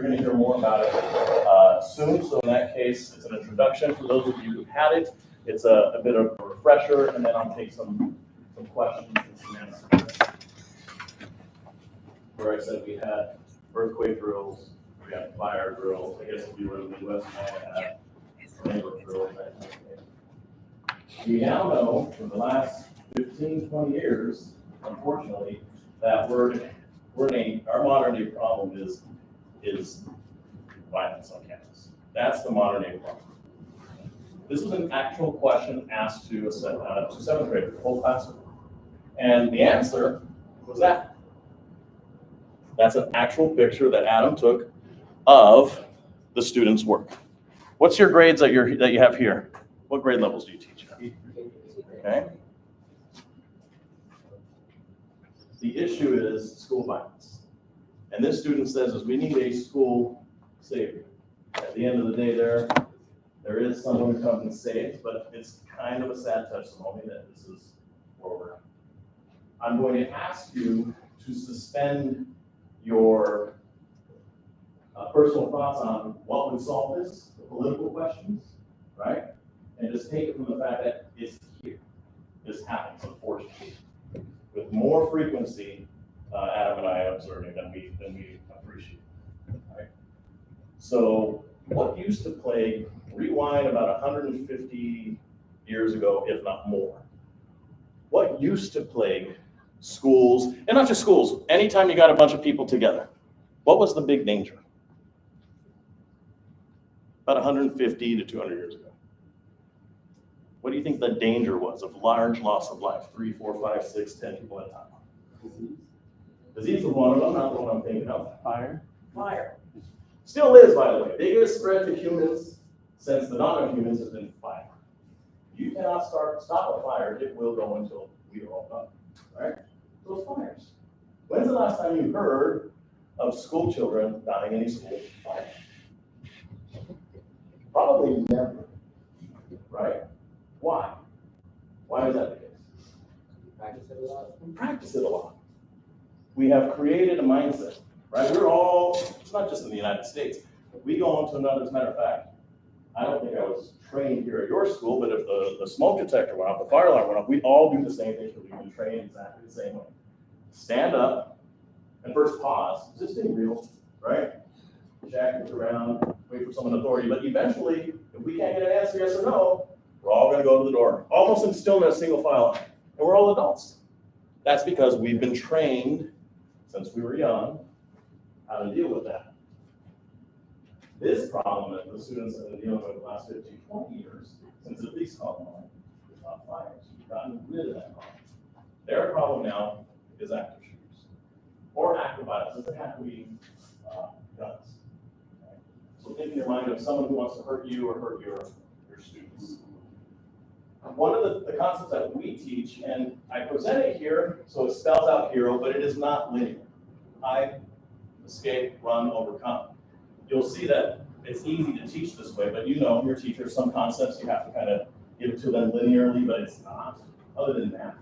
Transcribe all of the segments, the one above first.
going to hear more about it soon. So in that case, it's an introduction for those of you who've had it. It's a bit of a refresher, and then I'll take some questions and some answers. Where I said we had earthquake drills, we had fire drills. I guess if you were in the Midwest, you might have tornado drills, that kind of thing. We now know from the last 15, 20 years, unfortunately, that our modern day problem is violence on campus. That's the modern day problem. This was an actual question asked to seventh graders, the whole classroom. And the answer was that. That's an actual picture that Adam took of the student's work. What's your grades that you have here? What grade levels do you teach? Okay. The issue is school violence. And this student says we need a school savior. At the end of the day, there is someone who comes and saves, but it's kind of a sad testimony that this is where we're at. I'm going to ask you to suspend your personal thoughts on what would solve this, the political questions, right? And just take it from the fact that it's here. This happens, unfortunately, with more frequency. Adam and I are observing than we appreciate. Right? So, what used to plague? Rewind about 150 years ago, if not more. What used to plague schools, and not just schools, anytime you got a bunch of people together, what was the big danger? About 150 to 200 years ago. What do you think the danger was of large loss of life? 3, 4, 5, 6, 10 people at a time. Disease was one of them, not the one I'm thinking of. Fire. Still is, by the way. Biggest threat to humans since the dawn of humans has been fire. You cannot stop a fire, it will go until we are all done. Right? Those fires. When's the last time you heard of school children dying in a school fire? Probably never. Right? Why? Why is that the case? We practice it a lot. We have created a mindset, right? It's not just in the United States. We go on to another, as a matter of fact, I don't think I was trained here at your school, but if the smoke detector went off, the fire alarm went off, we all do the same thing because we've been trained exactly the same way. Stand up and first pause. Is this being real, right? Jack, look around, wait for someone in authority, but eventually, if we can't get an answer, yes or no, we're all going to go to the door, almost in stillness, single file, and we're all adults. That's because we've been trained since we were young how to deal with that. This problem that the students have been dealing with the last 15, 20 years, since at least online, is not fires. We've gotten rid of that problem. Their problem now is active shooters or active violence. It doesn't have to be guns. Okay? So think in your mind of someone who wants to hurt you or hurt your students. One of the concepts that we teach, and I present it here, so it spells out hero, but it is not linear. Hide, escape, run, overcome. You'll see that it's easy to teach this way, but your teachers, some concepts you have to kind of give it to them linearly, but it's not, other than math,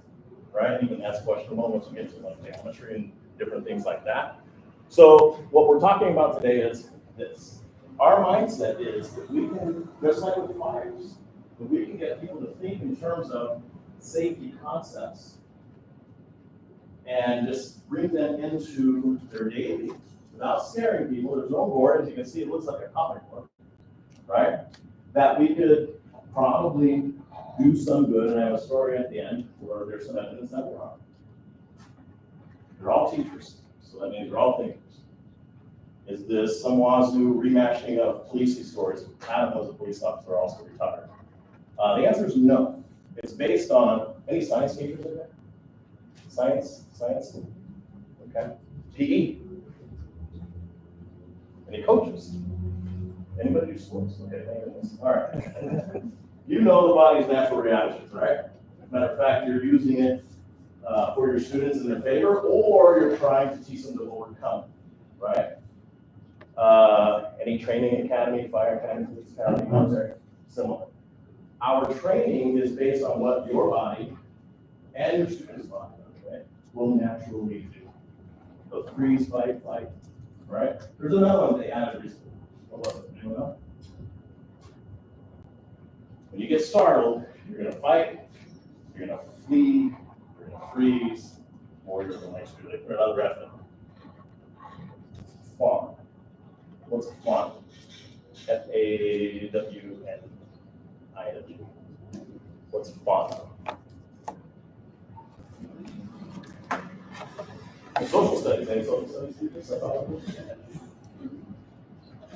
right? Even that's questionable once you get to like geometry and different things like that. So what we're talking about today is this. Our mindset is if we can, just like with fires, if we can get people to think in terms of safety concepts and just bring them into their daily without scaring people. There's no board, as you can see, it looks like a comic book, right? That we could probably do some good, and I have a story at the end where there's some evidence that we're on. You're all teachers, so that means you're all thinkers. Is this some wazoo remashing of policing stories? Adam was a police officer, also retired. The answer is no. It's based on, any science teachers in there? Science? Okay. PE? Any coaches? Anybody do sports? Okay, thank goodness. All right. You know the body's natural reactions, right? Matter of fact, you're using it for your students in their favor, or you're trying to teach them to overcome, right? Any training academy, fire academy, police academy, military, similar. Our training is based on what your body and your student's body, okay, will naturally do. So freeze, fight, right? There's another one they added recently. What was it? Anyone know? When you get startled, you're gonna fight, you're gonna flee, you're gonna freeze, or you're gonna make sure they put another F in. Fawn. What's fawn? FAWN-ING. What's fawn? Social studies, any social studies students? Is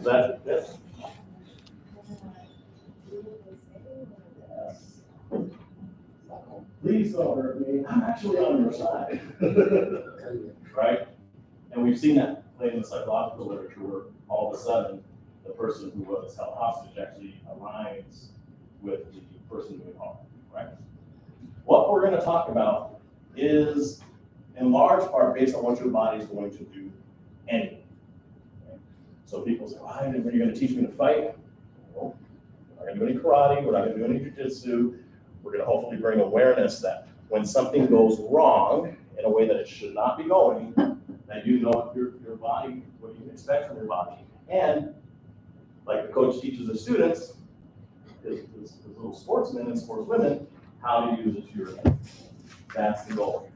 that yes? Yes. Please don't hurt me. I'm actually on your side. Right? And we've seen that played in the psychological literature where all of a sudden the person who was held hostage actually aligns with the person doing harm, right? What we're going to talk about is in large part based on what your body is going to do anyway. Okay? So people say, why are you going to teach me to fight? Well, we're not going to do any karate, we're not going to do any jujitsu. We're going to hopefully bring awareness that when something goes wrong in a way that it should not be going, that you know what your body, what you can expect from your body. And like the coach teaches the students, his little sportsmen and sportswomen, how to use it to your advantage. That's the goal.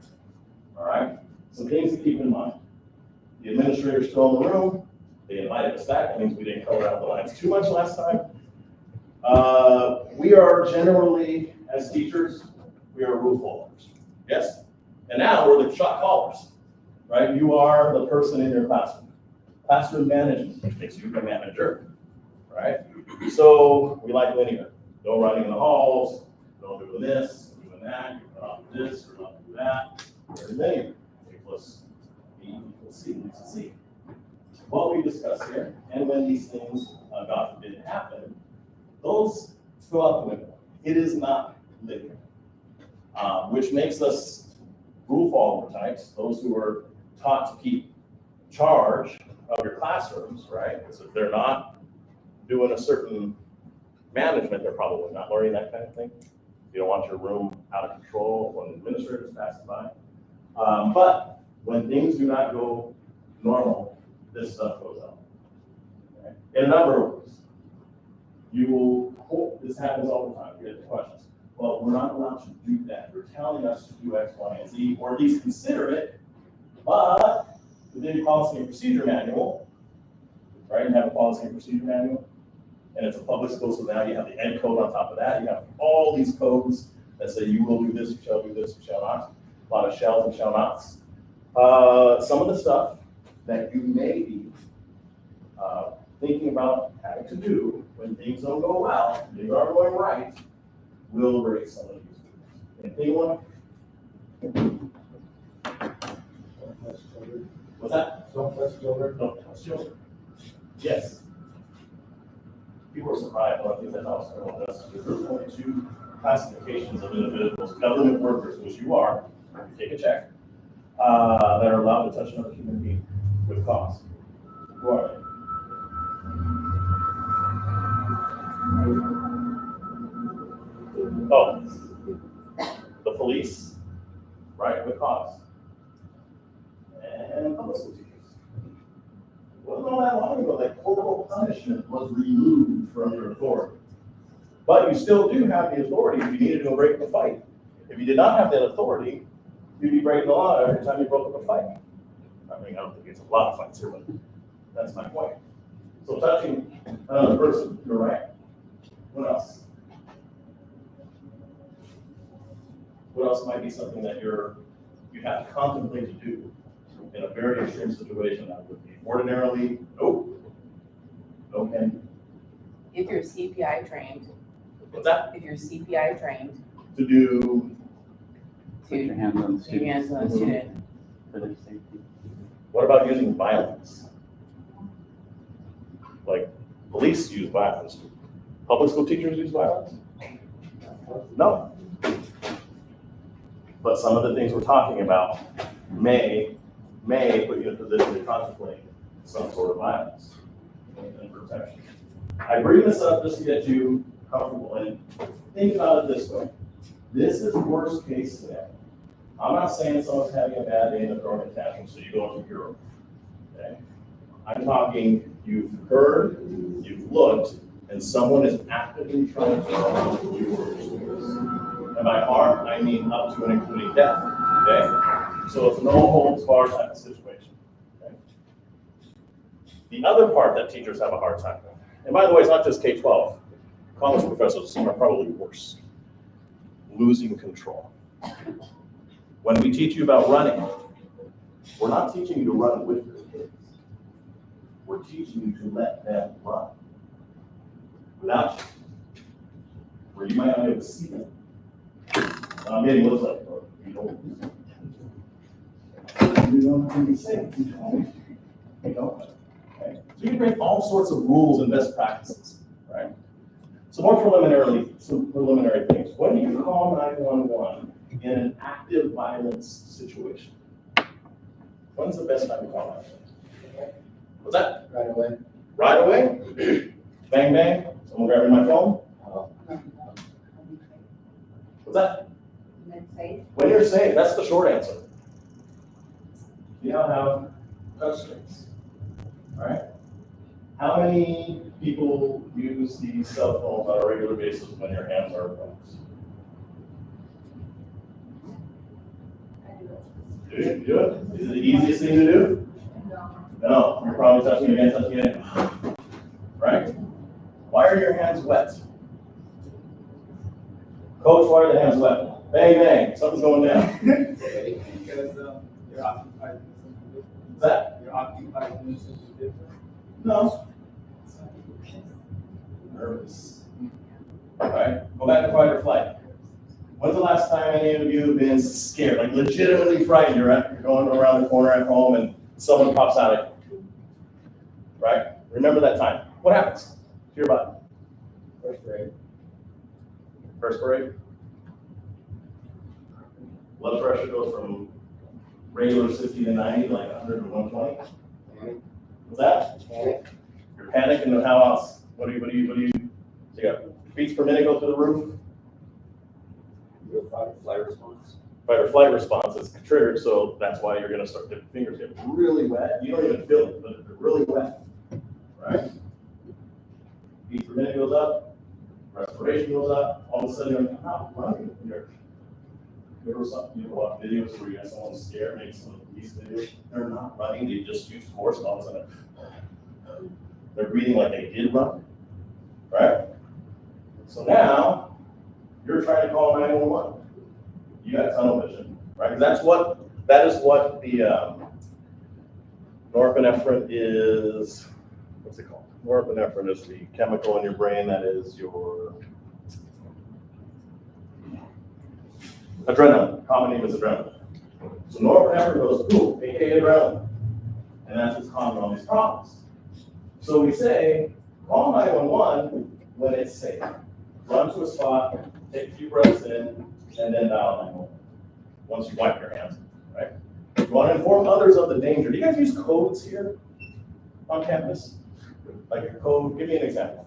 All right? Some things to keep in mind. The administrator's still in the room. They invited us back. That means we didn't color out the lines too much last time. We are generally, as teachers, we are rule followers. Yes? And now we're the shot callers. Right? You are the person in your classroom. Classroom management, which makes you a manager. Right? So we like linear. No running in the halls, no doing this, doing that, you're not doing this, you're not doing that. Very linear. A plus B equals C equals C. What we discuss here, and when these things, God forbid, happen, those go out the window. It is not linear, which makes us rule follower types, those who are taught to keep charge of your classrooms, right? Because if they're not doing a certain management, they're probably not learning that kind of thing. You don't want your room out of control when administrators pass by. But when things do not go normal, this stuff goes out. Okay? In a number of ways. You will, this happens all the time, you get the questions. Well, we're not allowed to do that. You're telling us to do X, Y, and Z, or at least consider it, but within your policy and procedure manual, right? You have a policy and procedure manual, and it's a public school, so now you have the N code on top of that. You have all these codes that say you will do this, you shall do this, you shall not. A lot of shalls and shall nots. Some of the stuff that you may be thinking about having to do when things don't go well, things aren't going right, will raise some of these things. Anyone? What's that? Don't touch children. Don't touch children. Yes. People are surprised when I think that house. There's only two classifications of individuals, government workers, which you are, take a check, that are allowed to touch another human being with cause. Who are they? Oh, the police, right, with cause. And public school teachers. It wasn't all that long ago that corporal punishment was removed from your authority. But you still do have the authority if you needed to break the fight. If you did not have that authority, you'd be breaking the law every time you broke up a fight. I mean, I don't think it's a lot of fights here, but that's my point. So touching another person, you're right. What else? What else might be something that you have to contemplate to do in a very extreme situation that would be ordinarily, nope. No can. If you're CPI trained, What's that? if you're CPI trained, To do, Put your to hands on the put your hands on a Mhm. student, for their safety. what about using violence? Like police use violence. Public school teachers use violence? No. But some of the things we're talking about may put you in a position to contemplate some sort of violence and protection. I bring this up just to get you comfortable and think about it this way. This is worst case scenario. I'm not saying someone's having a bad day and they're throwing a tantrum, so you go into your room. Okay? I'm talking, you've heard, you've looked, and someone is actively trying to harm you. And by harm, I mean up to and including death, okay? So it's no holds barred type of situation, okay? The other part that teachers have a hard time with, and by the way, it's not just K-12, college professors are probably worse. Losing control. When we teach you about running, we're not teaching you to run with your kids. We're teaching you to let them run without you, where you might not be able to see them. I'm getting looks like, oh, you don't be safe. You don't. Okay. So you create all sorts of rules and best practices, right? So more preliminary things. When do you call 911 in an active violence situation? When's the best time to call 911? What's that? Right away. Right away? Bang, bang. Someone grabbing my phone? What's that? When you're safe, that's the short answer. You don't have touchscreens, all right? How many people use these cell phones on a regular basis when your hands are phones? Do you do it? Is it the easiest thing to do? No, you're probably touching it again, right? Why are your hands wet? Coach, why are the hands wet? Bang, bang, something's going down. Because you're occupied with something different. Is that? You're occupied with something different. No. Nervous. All right, go back to fight or flight. When's the last time any of you have been scared, like legitimately frightened? You're going around the corner at home and someone pops out at you, right? Remember that time. What happens to your body? First grade. Perspirate. Blood pressure goes from regular 60 to 90, like 100 to 120. What's that? Panic. You're panicking, and how else? What do you, so you got beats per minute go through the roof? Your fight or flight response. Fight or flight response is triggered, so that's why you're gonna start, the fingers get really wet. You don't even feel it, but they're really wet, right? Beats per minute goes up, respiration goes up, all of a sudden you're like, oh, running. You ever watch videos where you have someone scared, make some of these videos, they're not running, they just use force, and all of a sudden, they're breathing like they did run, right? So now, you're trying to call 911. You got tunnel vision, right? That is what the norepinephrine is, what's it called? Norepinephrine is the chemical in your brain that is your adrenaline. Common name is adrenaline. So norepinephrine goes, ooh, aka adrenaline. And that's what's causing all these problems. So we say, call 911 when it's safe. Run to a spot, take a few breaths in, and then dial 911. Once you wipe your hands, right? You want to inform others of the danger. Do you guys use codes here on campus? Like a code, give me an example.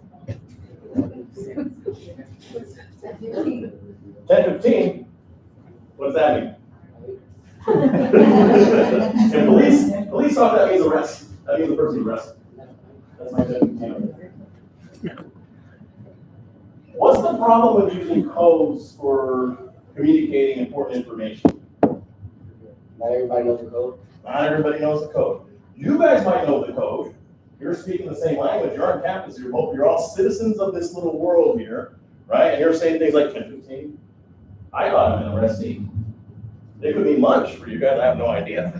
10:15? What does that mean? And police talk, that means arrest. That means the person arrested. That's my 10:15. What's the problem with using codes for communicating important information? Not everybody knows the code. Not everybody knows the code. You guys might know the code. You're speaking the same language. You're on campus. You're all citizens of this little world here, right? And you're saying things like 10:15. I thought I'm an arrestee. It could be lunch for you guys. I have no idea.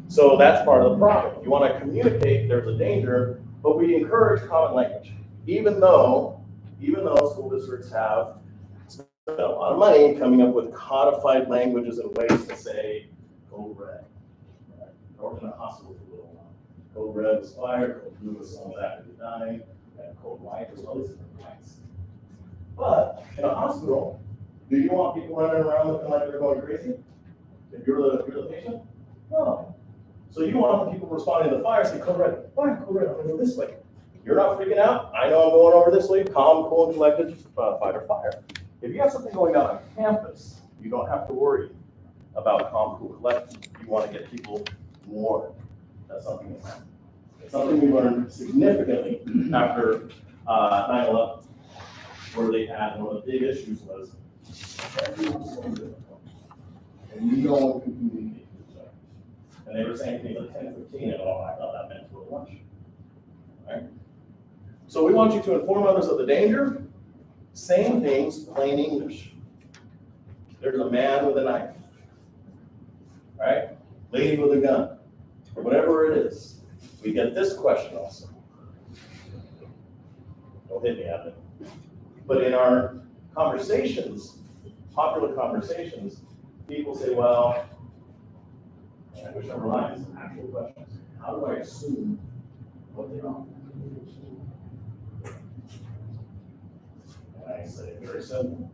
So that's part of the problem. You want to communicate there's a danger, but we encourage common language. Even though school districts have spent a lot of money coming up with codified languages and ways to say code red. Right? Or in a hospital for a little while. Code red was fire, code blue was someone's actively dying, and code white was all these different whites. But in a hospital, do you want people running around looking like they're going crazy? If you're the patient? No. So you want the people responding to the fire say, code red, fire, code red, I'm gonna go this way. You're not freaking out. I know I'm going over this way. Calm, cool, and collected. Fight or fire. If you have something going on on campus, you don't have to worry about calm, cool, collected. You want to get people more. That's something that's Something we learned significantly after 9/11, where they had one of the big issues was everyone's so difficult, and no one can communicate with each other. And they were saying things like 10:15, and I thought that meant to a lunch. Right? So we want you to inform others of the danger. Same things, plain English. There's a man with a knife, right? Lady with a gun, or whatever it is. We get this question also. Don't hit me at it. But in our conversations, popular conversations, people say, well, I wish I relied on some actual questions. How do I assume what they are? And I say, very simple.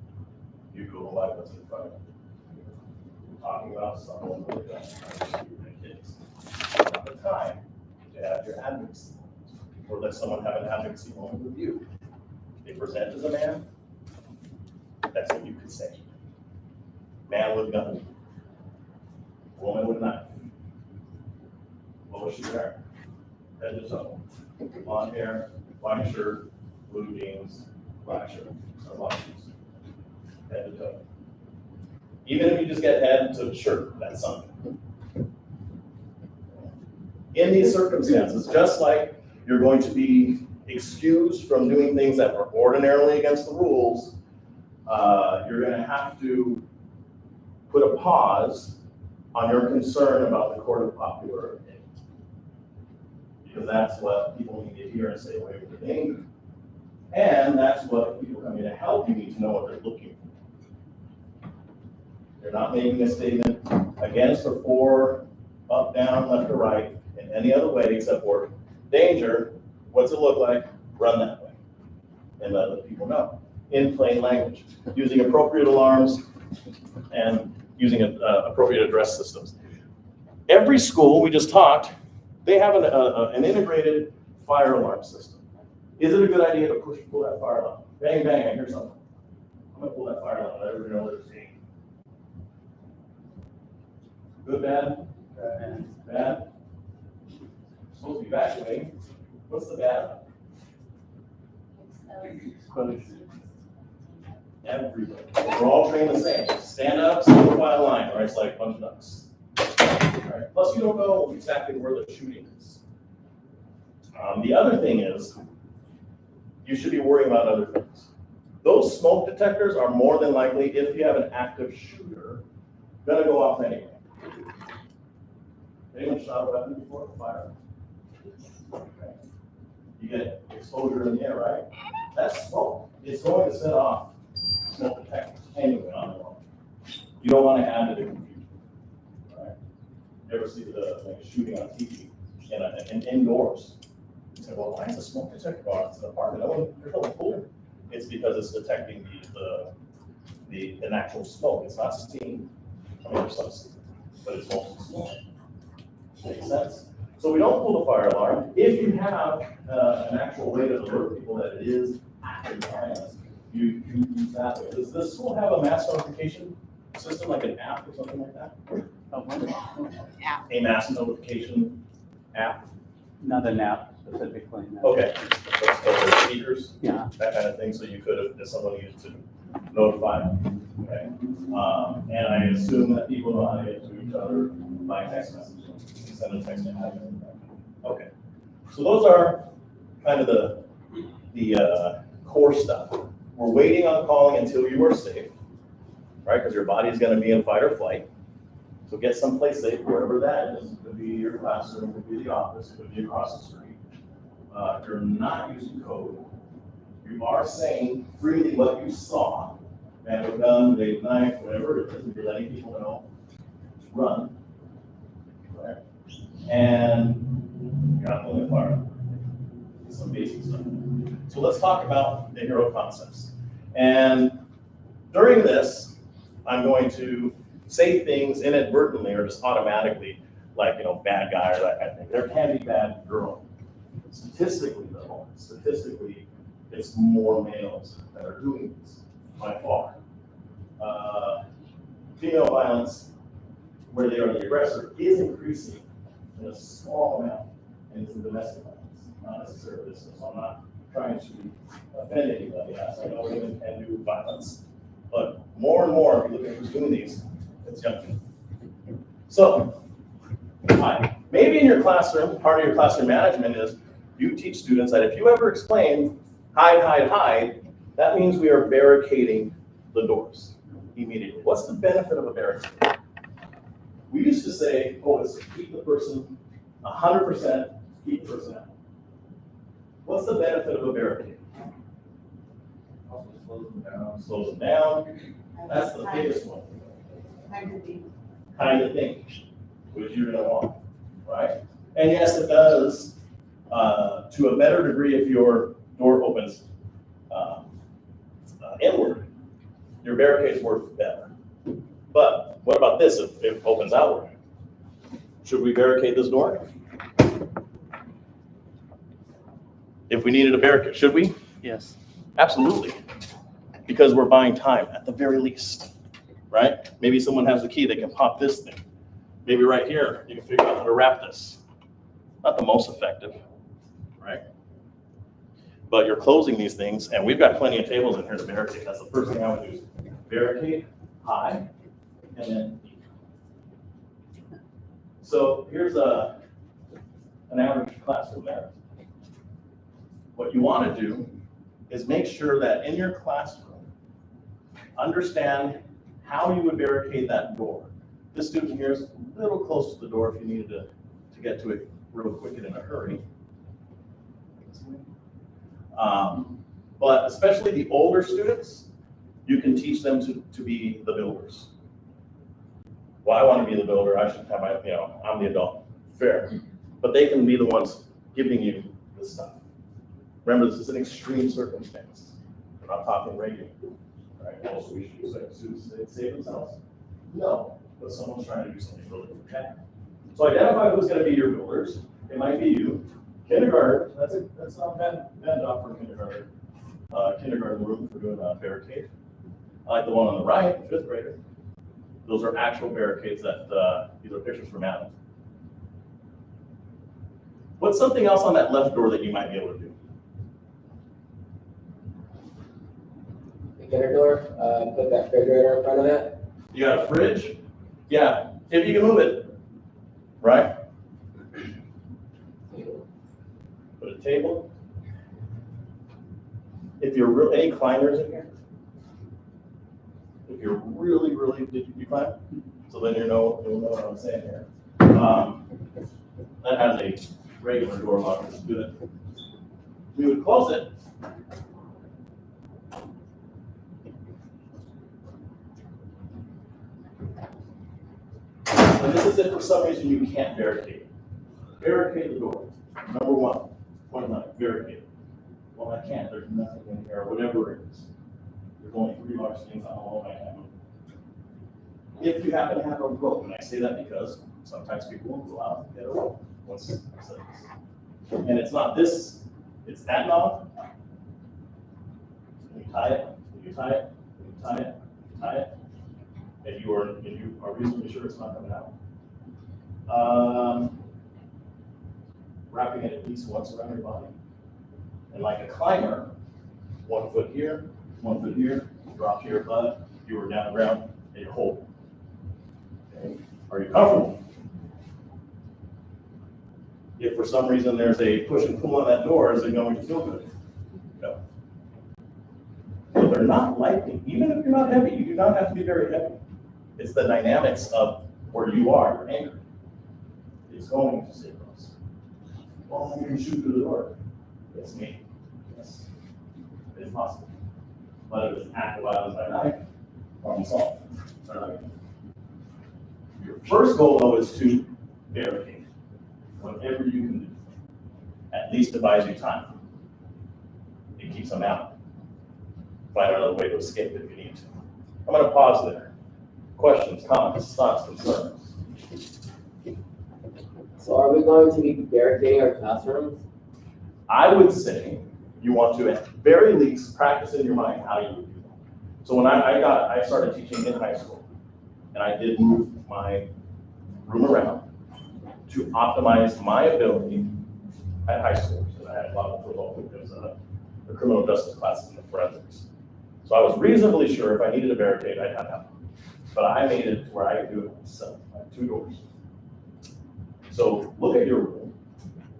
You Google like what's in front of you. We're talking about someone with a gun, kids. Not the time to have your advocacy, or let someone have an advocacy moment with you. They present as a man, that's what you could say. Man with gun, woman with knife. What was she wearing? Head to toe. Blonde hair, white shirt, blue jeans, black shirt, or black shoes. Head to toe. Even if you just get head to shirt, that's something. In these circumstances, just like you're going to be excused from doing things that are ordinarily against the rules, you're going to have to put a pause on your concern about the court of popular opinion. Because that's what people need to hear and stay away from the danger. And that's what people coming to help you need to know what they're looking for. You're not making a statement against or for, up, down, left, or right, in any other way except for danger. What's it look like? Run that way. And let the people know in plain language, using appropriate alarms and using appropriate address systems. Every school, we just talked, they have an integrated fire alarm system. Is it a good idea to pull that fire alarm? Bang, bang, I hear something. I'm gonna pull that fire alarm, let everybody know what they're seeing. Good, bad? Bad? Supposed to be evacuating. What's the bad? Everybody. We're all trained the same. Stand up, single file line, or it's like a bunch of ducks. Right? Plus, you don't know exactly where the shooting is. The other thing is, you should be worrying about other things. Those smoke detectors are more than likely, if you have an active shooter, gonna go off anyway. Anyone shot a weapon before? Fire. Okay. You get exposure in the air, right? That's smoke. It's going to set off smoke detectors anyway on their own. You don't want to add to the confusion, right? You ever see the shooting on TV and indoors? You say, well, why is the smoke detector on? It's an apartment. There's no cooler. It's because it's detecting the natural smoke. It's not steam. I mean, there's some steam, but it's mostly smoke. Makes sense? So we don't pull the fire alarm. If you have an actual way to alert people that it is active fires, you use that way. Does this school have a mass notification system, like an app or something like that? A mass notification app? Not an app specifically. No. Okay. Let's go with speakers, Yeah. that kind of thing, so you could, if someone needed to notify. Okay. And I assume that people know how to get to each other by text message. Send a text to admin. Okay. So those are kind of the core stuff. We're waiting on calling until you are safe, right? Because your body is going to be in fight or flight. So get someplace safe, wherever that is. It could be your classroom, it could be the office, it could be across the street. If you're not using code, you are saying freely what you saw. Man with a gun, with a knife, whatever it is, you're letting people know. Run. Right? And you're not pulling a fire. Some basic stuff. So let's talk about the hero concepts. And during this, I'm going to say things inadvertently or just automatically, like, bad guy or that kind of thing. There can be bad girl. Statistically, though, it's more males that are doing this by far. Female violence, where they are the aggressor, is increasing in a small amount. and it's a domestic violence, not necessarily this, so I'm not trying to offend anybody. Yes, I know women can do violence, but more and more, if you look at who's doing these, it's young people. So, hi. Maybe in your classroom, part of your classroom management is you teach students that if you ever explain hide, hide, hide, that means we are barricading the doors immediately. What's the benefit of a barricade? We used to say, oh, it's to keep the person 100%, keep the person out. What's the benefit of a barricade? Also slows them down. Slows them down. That's the biggest one. Kind of thing, which you're gonna want, right? And yes, it does, to a better degree if your door opens inward, your barricade's work better. But what about this if it opens outward? Should we barricade this door? If we needed a barricade, should we? Yes. Absolutely. Because we're buying time at the very least, right? Maybe someone has the key, they can pop this thing. Maybe right here, you can figure out how to wrap this. Not the most effective, right? But you're closing these things, and we've got plenty of tables in here to barricade. That's the first thing I would do is barricade, high, and then deep. So here's an average classroom there. What you want to do is make sure that in your classroom, understand how you would barricade that door. This student here is a little close to the door if you needed to get to it real quick and in a hurry. But especially the older students, you can teach them to be the builders. Well, I want to be the builder. I should have my, I'm the adult. Fair. But they can be the ones giving you the stuff. Remember, this is an extreme circumstance. We're not talking regular, right? Also, we should expect students to save themselves. No, but someone's trying to do something really bad. So identify who's going to be your builders. It might be you. Kindergarten, that's not a bad job for a kindergarten. Kindergarten room for doing a barricade. I like the one on the right, fifth grader. Those are actual barricades that, these are pictures from Adam. What's something else on that left door that you might be able to do? The kinder door, put that refrigerator in front of it. You got a fridge? Yeah, if you can move it, right? Put a table. If you're any climbers in here? If you're really, did you climb? So then you'll know what I'm saying here. That has a regular door lock, it's good. We would close it. And this is if for some reason you can't barricade. Barricade the door. Number one, point blank, barricade. Well, I can't, there's nothing in here, or whatever it is. There's only 3 large things on the wall, I can't move. If you happen to have a rope, and I say that because sometimes people won't go out and get a rope once it says. And it's not this, it's that knob. And you tie it, and you tie it, and you tie it, and you tie it. And you are reasonably sure it's not coming out. Wrapping it at least once around your body. And like a climber, 1 foot here, 1 foot here, drop to your butt, you are down the ground, and you hold. Okay. Are you comfortable? If for some reason there's a push and pull on that door, is it going to feel good? No. So they're not lightning. Even if you're not heavy, you do not have to be very heavy. It's the dynamics of where you are, your anchor. It's going to save us. Well, I'm going to shoot through the door. It's me. Yes. It is possible. Whether it's active violence by knife or assault. Your first goal, though, is to barricade. Whatever you can do. At least to buy you time. It keeps them out. Find another way to escape if you need to. I'm going to pause there. Questions, comments, thoughts, concerns? So are we going to be barricading our classrooms? I would say you want to, at very least, practice in your mind how you would do that. So when I started teaching in high school, and I did move my room around to optimize my ability at high schools, and I had a lot of football because the criminal justice classes and the forensics. So I was reasonably sure if I needed a barricade, I'd have help. But I made it to where I could do it myself. I had 2 doors. So look at your room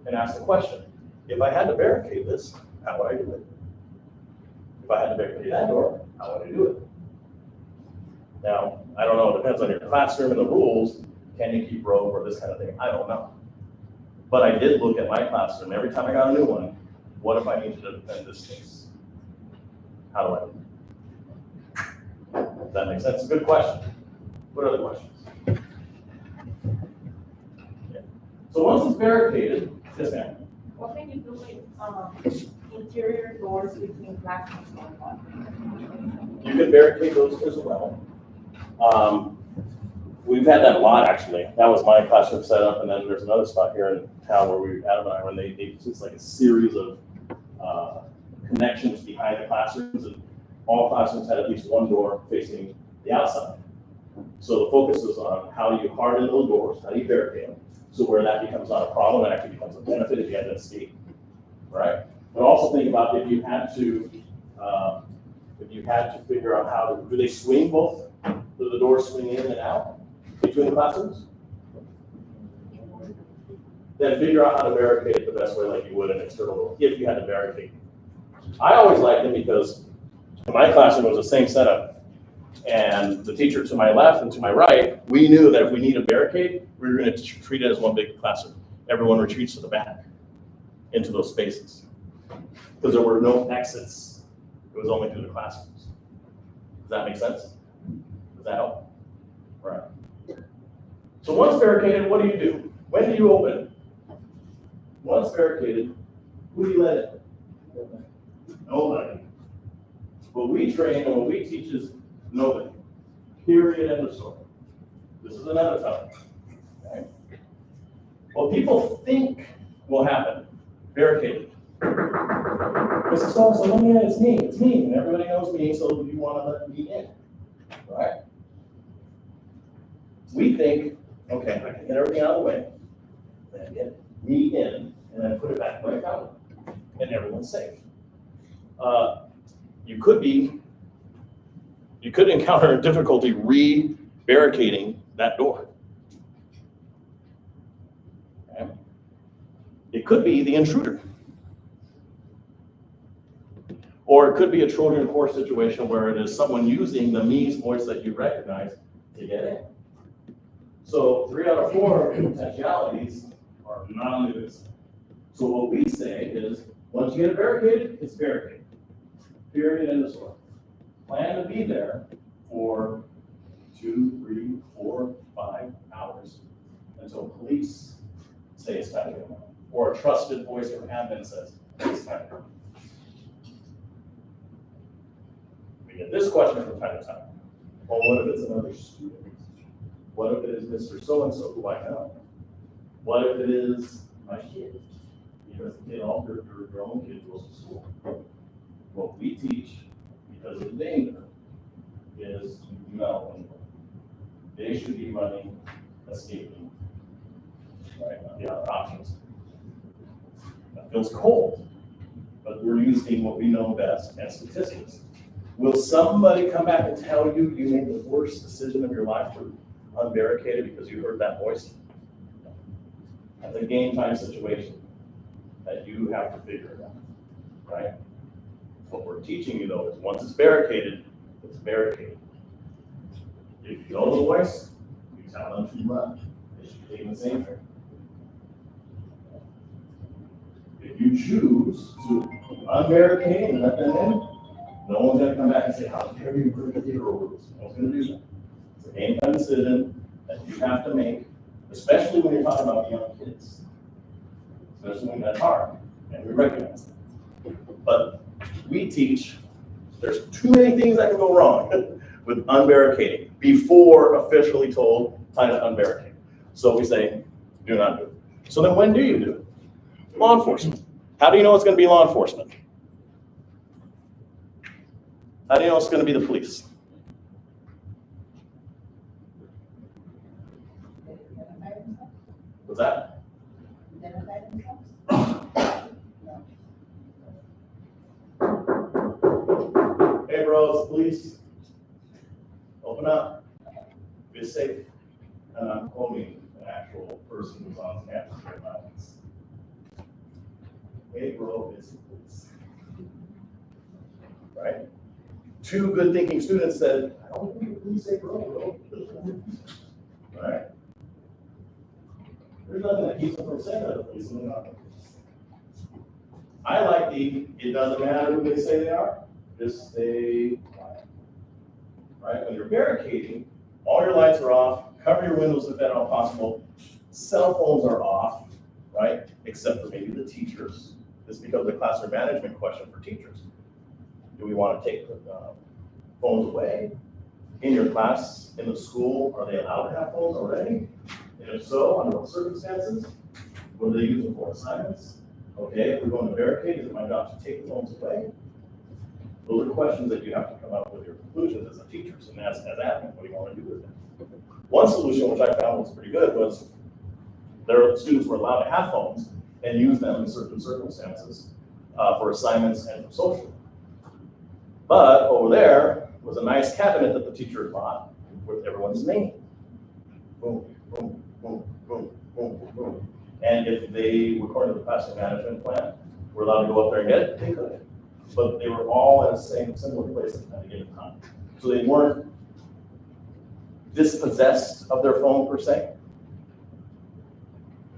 and ask the question, if I had to barricade this, how would I do it? If I had to barricade that door, how would I do it? Now, I don't know, it depends on your classroom and the rules. Can you keep rope or this kind of thing? I don't know. But I did look at my classroom every time I got a new one. What if I needed to defend this space? How do I do it? Does that make sense? Good question. What other questions? Yeah. So once it's barricaded, yes, ma'am. What can you do with interior doors between classrooms and one? You can barricade those as well. We've had that a lot, actually. That was my classroom setup, and then there's another spot here in town where Adam and I, when it's like a series of connections behind the classrooms, and all classrooms had at least one door facing the outside. So the focus is on how do you harden those doors, how do you barricade them, so where that becomes not a problem, it actually becomes a benefit if you had to escape, right? But also think about if you had to figure out how to, do they swing both? Do the doors swing in and out between the classrooms? Then figure out how to barricade it the best way like you would an external door, if you had to barricade. I always liked them because in my classroom was the same setup. And the teacher to my left and to my right, we knew that if we need a barricade, we were going to treat it as one big classroom. Everyone retreats to the back into those spaces because there were no exits. It was only through the classrooms. Does that make sense? Does that help? Right. So once barricaded, what do? When do you open? Once barricaded, who do you let in? Nobody. What we train and what we teach is nobody. Period, end of story. This is another topic. Okay? What people think will happen, barricaded. Mrs. So-and-so, let me in, it's me, and everybody knows me, so you want to let me in, right? We think, okay, I can get everything out of the way, then get me in, and then put it back where I found it, and everyone's safe. You could encounter difficulty re-barricading that door. Okay? It could be the intruder. Or it could be a Trojan horse situation where it is someone using the me's voice that you recognize to get in. So 3 out of 4 potentialities are non-news. So what we say is, once you get it barricaded, it's barricaded. Period, end of story. Plan to be there for 2, 3, 4, 5 hours until police say it's time to go, or a trusted voice from admin says it's time to go. We get this question from time to time. Well, what if it's another student? What if it is Mr. So-and-so who I know? What if it is my kid? Because all your own kid goes to school. What we teach, because of the danger, is you do not open the door. They should be running, escaping, right? The other options. That feels cold, but we're using what we know best and statistics. Will somebody come back and tell you you made the worst decision of your life to unbarricade because you heard that voice? That's a game time situation that you have to figure it out, right? What we're teaching you though is once it's barricaded, it's barricaded. If you know the voice, you tell them to run. They should be taking the same thing. If you choose to unbarricade and let them in, no one's going to come back and say, how dare you break the rules? No one's going to do that. It's a game time decision that you have to make, especially when you're talking about young kids. Especially when that's hard, and we recognize that. But we teach there's too many things that can go wrong with unbarricading before officially told time to unbarricade. So we say, do not do it. So then when do you do it? Law enforcement. How do you know it's going to be law enforcement? How do you know it's going to be the police? What's that? bro, it's the police. Open up. Be safe. And I'm quoting an actual person who's on campus right now. Hey, bro, it's the police. Right? Two good thinking students said, I don't think the police say bro. Right? There's nothing that keeps them from saying that the police are not the police. I like it doesn't matter who they say they are, just stay quiet. Right? When you're barricading, all your lights are off, cover your windows if at all possible, cell phones are off, right? Except for maybe the teachers. This becomes a classroom management question for teachers. Do we want to take phones away? In your class, in the school, are they allowed to have phones already? And if so, under what circumstances? What do they use them for? Assignments? Okay, if we're going to barricade, is it my job to take the phones away? Those are questions that you have to come up with your conclusions as a teacher. And as admin, what do you want to do with it? One solution, which I found was pretty good, was their students were allowed to have phones and use them in certain circumstances for assignments and for social. But over there was a nice cabinet that the teacher bought with everyone's name. Boom, boom, boom, boom, boom, boom. And if they, according to the classroom management plan, were allowed to go up there and get it, they could. But they were all in the same similar place at a given time. So they weren't dispossessed of their phone per se.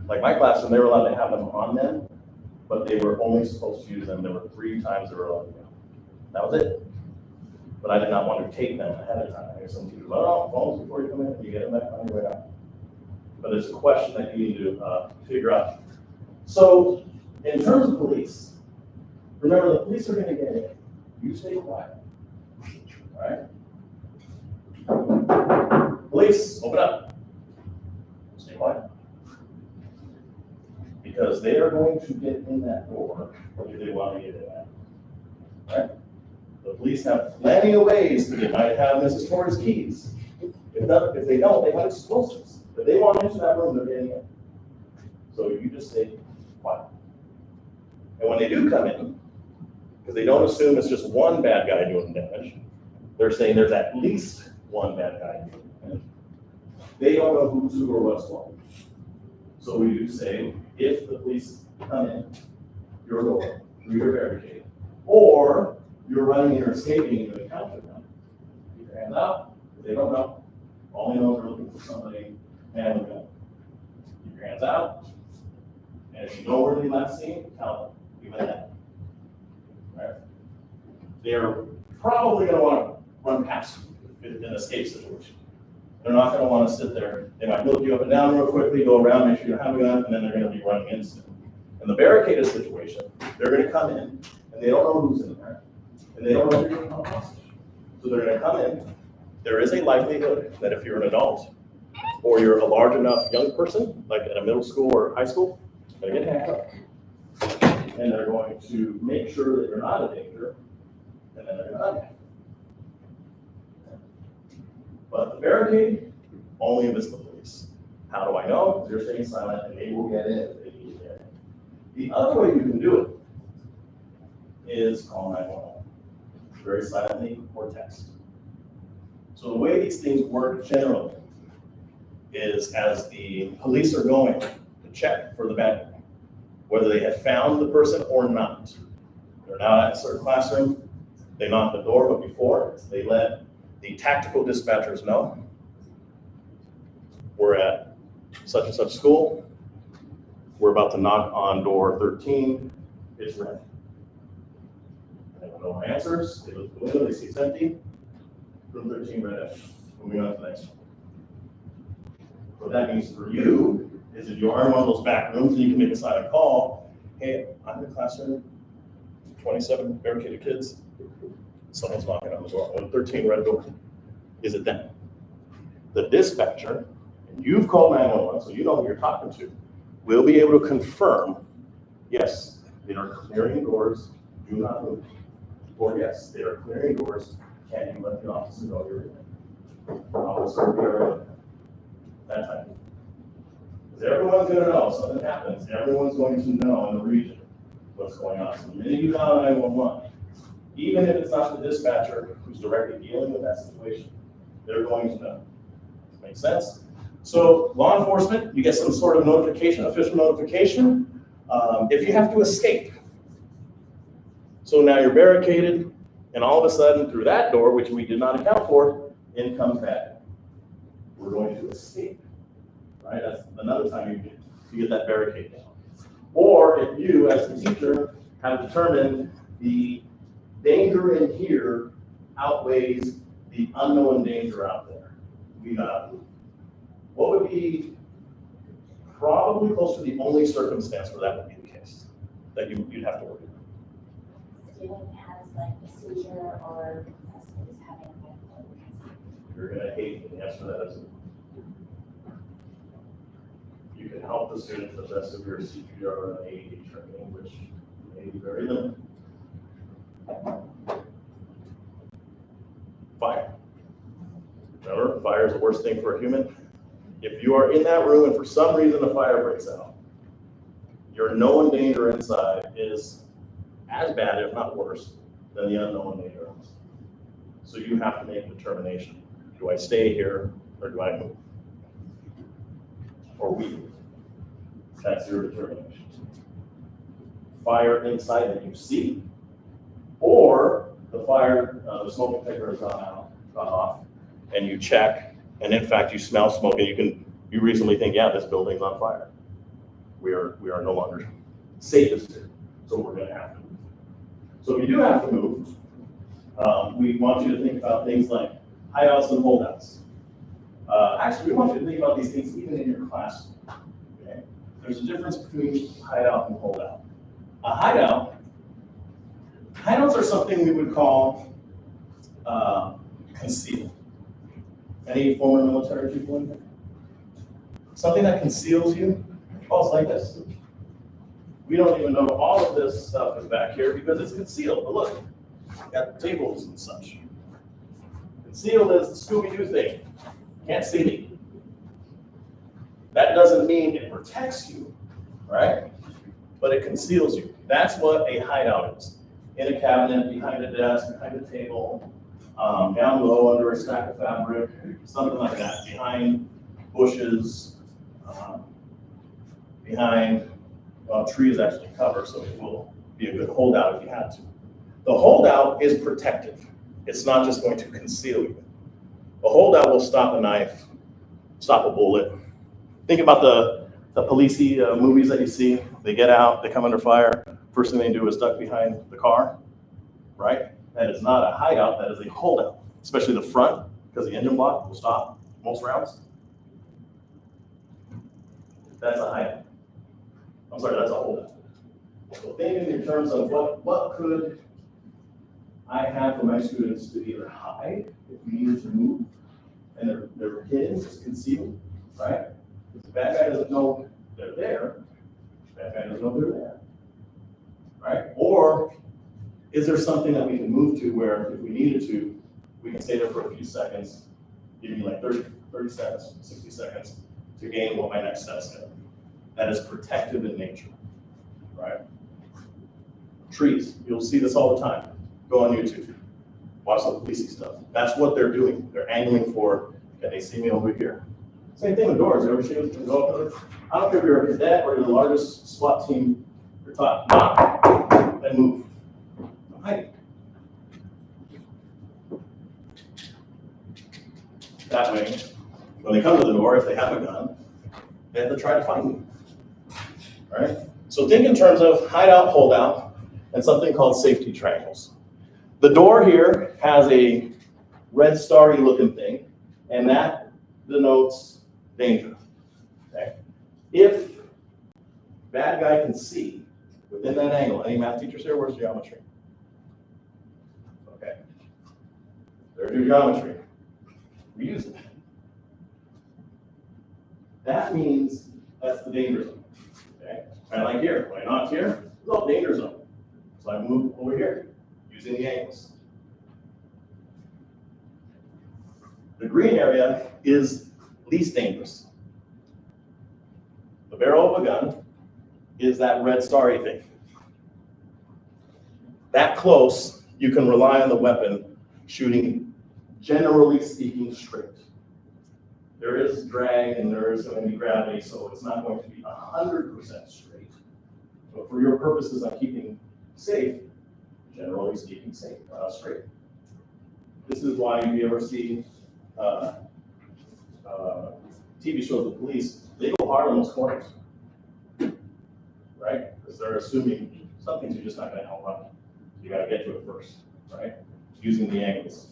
Like my classroom, they were allowed to have them on them, but they were only supposed to use them. There were 3 times they were allowed to go. That was it. But I did not want to take them ahead of time. I hear some teachers, oh, phones before you come in, and you get them back on your way out. But it's a question that you need to figure out. So in terms of police, remember the police are going to get in. You stay quiet. All right? Police, open up. Stay quiet. Because they are going to get in that door if they want to get in that. Right? The police have plenty of ways. They might have Mrs. Torres' keys. If they don't, they have explosives. If they want into that room, they're getting in. So you just stay quiet. And when they do come in, because they don't assume it's just one bad guy doing damage, they're saying there's at least one bad guy doing damage. They don't know who's who or what's what. So we do say, if the police come in your door, through your barricade, or you're running and you're escaping and you encounter them, keep your hands out. If they don't know, all they know is they're looking for somebody and with a gun. Keep your hands out. And if you know where they last seen, count them, even that. Right? They're probably going to want to run past you in an escape situation. They're not going to want to sit there. They might look you up and down real quickly, go around, make sure you don't have a gun, and then they're going to be running into. In the barricaded situation, they're going to come in, and they don't know who's in there, and they don't know if you're going to come hostage. So they're going to come in. There is a likelihood that if you're an adult, or you're a large enough young person, like at a middle school or high school, they're going to get handcuffed. And they're going to make sure that you're not a danger, and then they're going to unhandcuff. But the barricade, only if it's the police. How do I know? Because you're staying silent and they will get in if they need to get in. The other way you can do it is call 911, very silently, or text. So the way these things work generally is as the police are going to check for the bad guy, whether they have found the person or not. They're now at a certain classroom, they knock the door, but before they let the tactical dispatchers know we're at such and such school. We're about to knock on door 13. It's red. And when no one answers, they look at the window, they see it's empty. Room 13 red. Moving on to the next one. What that means for you is if you are in one of those back rooms and you can make a silent call, hey, I'm in the classroom, 27 barricaded kids. Someone's knocking on the door. 13 red door. Is it them? The dispatcher, and you've called 911, so you know who you're talking to, will be able to confirm, yes, they are clearing doors, do not move. Or yes, they are clearing doors, can you let the officer know you're in? Officer, we are in. That type of thing. Because everyone's going to know, something happens, everyone's going to know in the region what's going on. So the minute you dial 911, Even if it's not the dispatcher who's directly dealing with that situation, they're going to know. Make sense? So law enforcement, you get some sort of notification, official notification, if you have to escape. So now you're barricaded, and all of a sudden, through that door, which we did not account for, in comes bad. We're going to escape, right? That's another time you get that barricade down. Or if you, as the teacher, have determined the danger in here outweighs the unknown danger out there, we gotta move. What would be probably close to the only circumstance where that would be the case, that you'd have to worry about? Student has like a seizure or is having You're gonna hate the answer to that is you can help the student to the best of your CPR and AED training, which may be very limited. Fire. Remember, fire is the worst thing for a human. If you are in that room and for some reason a fire breaks out, your known danger inside is as bad, if not worse, than the unknown danger. So you have to make a determination. Do I stay here or do I move? Or we move? That's your determination. Fire inside that you see, or the fire, the smoke detector has gone off, and you check, and in fact you smell smoke, and you reasonably think, yeah, this building's on fire. We are no longer safest here, so we're going to have to move. So if you do have to move, we want you to think about things like hideouts and holdouts. Actually, we want you to think about these things even in your classroom. Okay? There's a difference between hideout and holdout. A hideouts are something we would call concealed. Any former military people in there? Something that conceals you? Oh, it's like this. We don't even know all of this stuff is back here because it's concealed. But look, got tables and such. Concealed is the Scooby-Doo thing. Can't see me. That doesn't mean it protects you, right? But it conceals you. That's what a hideout is. In a cabinet, behind a desk, behind a table, down low under a stack of fabric, something like that. Behind bushes, behind, well, trees actually cover, so it will be a good holdout if you had to. The holdout is protective. It's not just going to conceal you. A holdout will stop a knife, stop a bullet. Think about the policey movies that you see. They get out, they come under fire. First thing they do is duck behind the car, right? That is not a hideout, that is a holdout, especially the front, because the engine block will stop most rounds. That's a hideout. I'm sorry, that's a holdout. So thinking in terms of what could I have for my students to either hide if we needed to move, and they're hidden, just concealed, right? If the bad guy doesn't know they're there, the bad guy doesn't know they're there, right? Or is there something that we can move to where if we needed to, we can stay there for a few seconds, give me like 30 seconds, 60 seconds to gain what my next step's gonna be. That is protective in nature, right? Trees, you'll see this all the time. Go on YouTube, watch the policing stuff. That's what they're doing. They're angling for, can they see me over here? Same thing with doors. You ever see them go up there? I don't care if you're a cadet or you're the largest SWAT team, you're taught, knock and move. I'm hiding. That way, when they come to the door, if they have a gun, they have to try to find me. Right? So think in terms of hideout, holdout, and something called safety triangles. The door here has a red starry looking thing, and that denotes danger. Okay? If bad guy can see within that angle, any math teachers here? Where's geometry? Okay. There's your geometry. We use it. That means that's the danger zone. Okay? Kind of like here. When I knock here, it's all danger zone. So I move over here using the angles. The green area is least dangerous. The barrel of a gun is that red starry thing. That close you can rely on the weapon shooting, generally speaking, straight. There is drag and there is going to be gravity, so it's not going to be 100% straight. But for your purposes on keeping safe, generally speaking, safe, straight. This is why if you ever see TV shows with police, they go hard on those corners, right? Because they're assuming some things you're just not going to help out. You got to get to it first, right? Using the angles.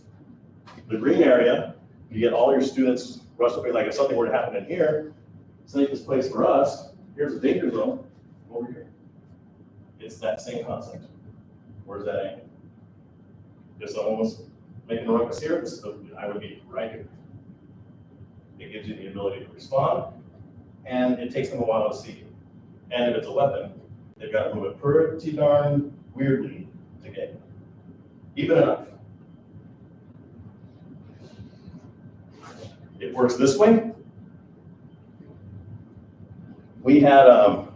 The green area, you get all your students rushed up here. Like if something were to happen in here, safest place for us, here's a danger zone, over here. It's that same concept. Where's that angle? If someone was making a ruckus here, I would be right here. It gives you the ability to respond, and it takes them a while to see you. And if it's a weapon, they've got to move it pretty darn weirdly to get you. Even enough. It works this way. We had, I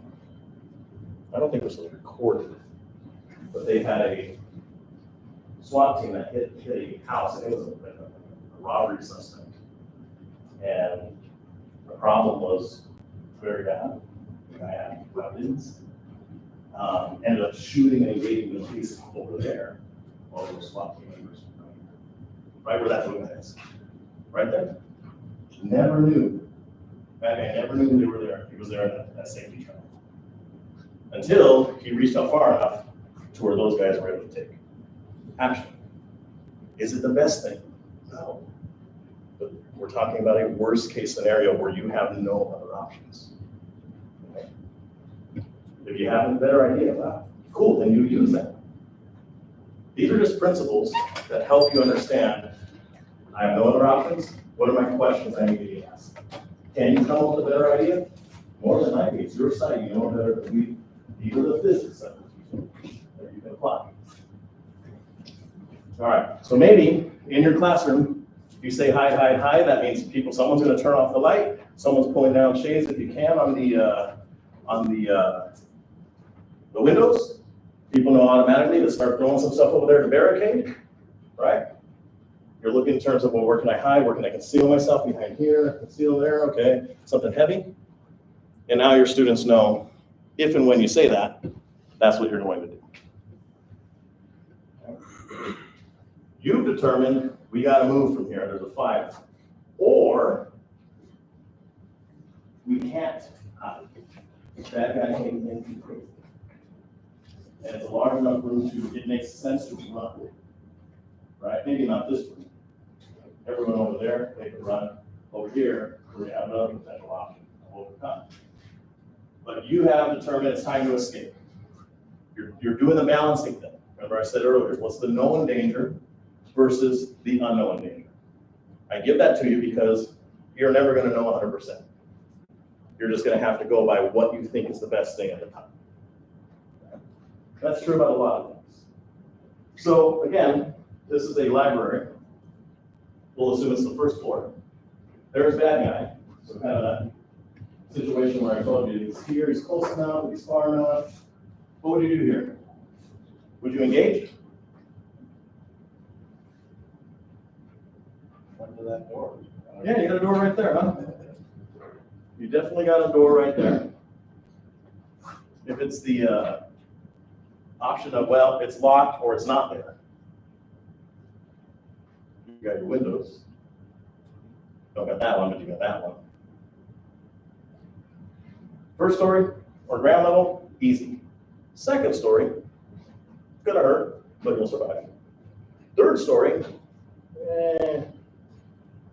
don't think this was recorded, but they had a SWAT team that hit a house, and it was a robbery suspect. And the problem was very bad. The guy had weapons. Ended up shooting and engaging the police over there, all those SWAT team members. Right where that movement is. Right there. Never knew. That guy never knew they were there. He was there in that safety trap. Until he reached out far enough to where those guys were able to take action. Is it the best thing? No. But we're talking about a worst case scenario where you have no other options. Okay? If you have a better idea about it, cool, then you use that. These are just principles that help you understand, I have no other options. What are my questions I need to be asked? Can you come up with a better idea? More than likely, it's your side. You know better than we. These are the physics that you can apply. All right, so maybe in your classroom, you say hide, hide, hide. That means someone's going to turn off the light. Someone's pulling down shades if you can on the windows. People know automatically to start throwing some stuff over there to barricade, right? You're looking in terms of, well, where can I hide? Where can I conceal myself? Behind here, conceal there, okay. Something heavy. And now your students know, if and when you say that, that's what you're going to do. You've determined we got to move from here. There's a fire. Or we can't hide. That guy came in too quick. And it's a large enough room it makes sense to run. Right? Maybe not this room. Everyone over there, they can run. Over here, we have another potential option to overcome. But you have determined it's time to escape. You're doing the balancing thing. Remember I said earlier, what's the known danger versus the unknown danger? I give that to you because you're never going to know 100%. You're just going to have to go by what you think is the best thing at the time. That's true about a lot of things. So again, this is a library. We'll assume it's the first floor. There's bad guy. So kind of that situation where I told you he's here, he's close enough, he's far enough. What would you do here? Would you engage? Under that door. Yeah, you got a door right there, huh? You definitely got a door right there. If it's the option of, well, it's locked or it's not there. You got your windows. Don't got that one, but you got that one. First story or ground level, easy. Second story, gonna hurt, but you'll survive. Third story,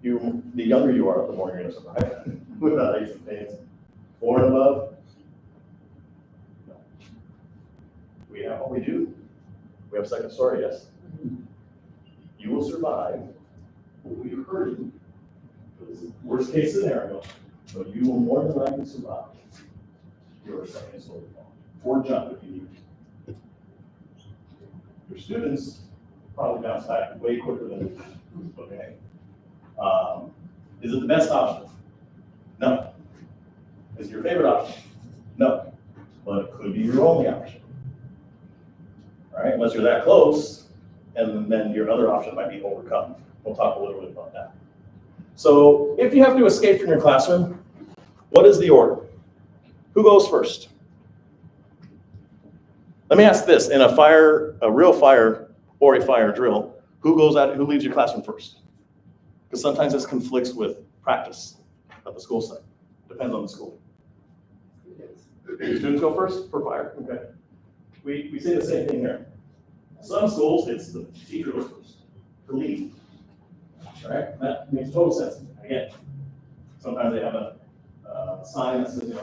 the younger you are, the more you're gonna survive without aches and pains. 4 and above, no. We have what we do. We have second story, yes. You will survive. Will be hurting. This is worst case scenario, but you will more than likely survive. Your second story fall. Or jump if you need to. Your students probably bounce back way quicker than you. Okay. Is it the best option? No. Is it your favorite option? No. But it could be your only option. All right, unless you're that close and then your other option might be overcome. We'll talk a little bit about that. So if you have to escape from your classroom, what is the order? Who goes first? Let me ask this, in a real fire or a fire drill, who leaves your classroom first? Because sometimes this conflicts with practice at the school site. Depends on the school. Students go first for fire, okay. We say the same thing here. Some schools, it's the teacher goes first to lead. All right, that makes total sense. Again, sometimes they have a sign that says,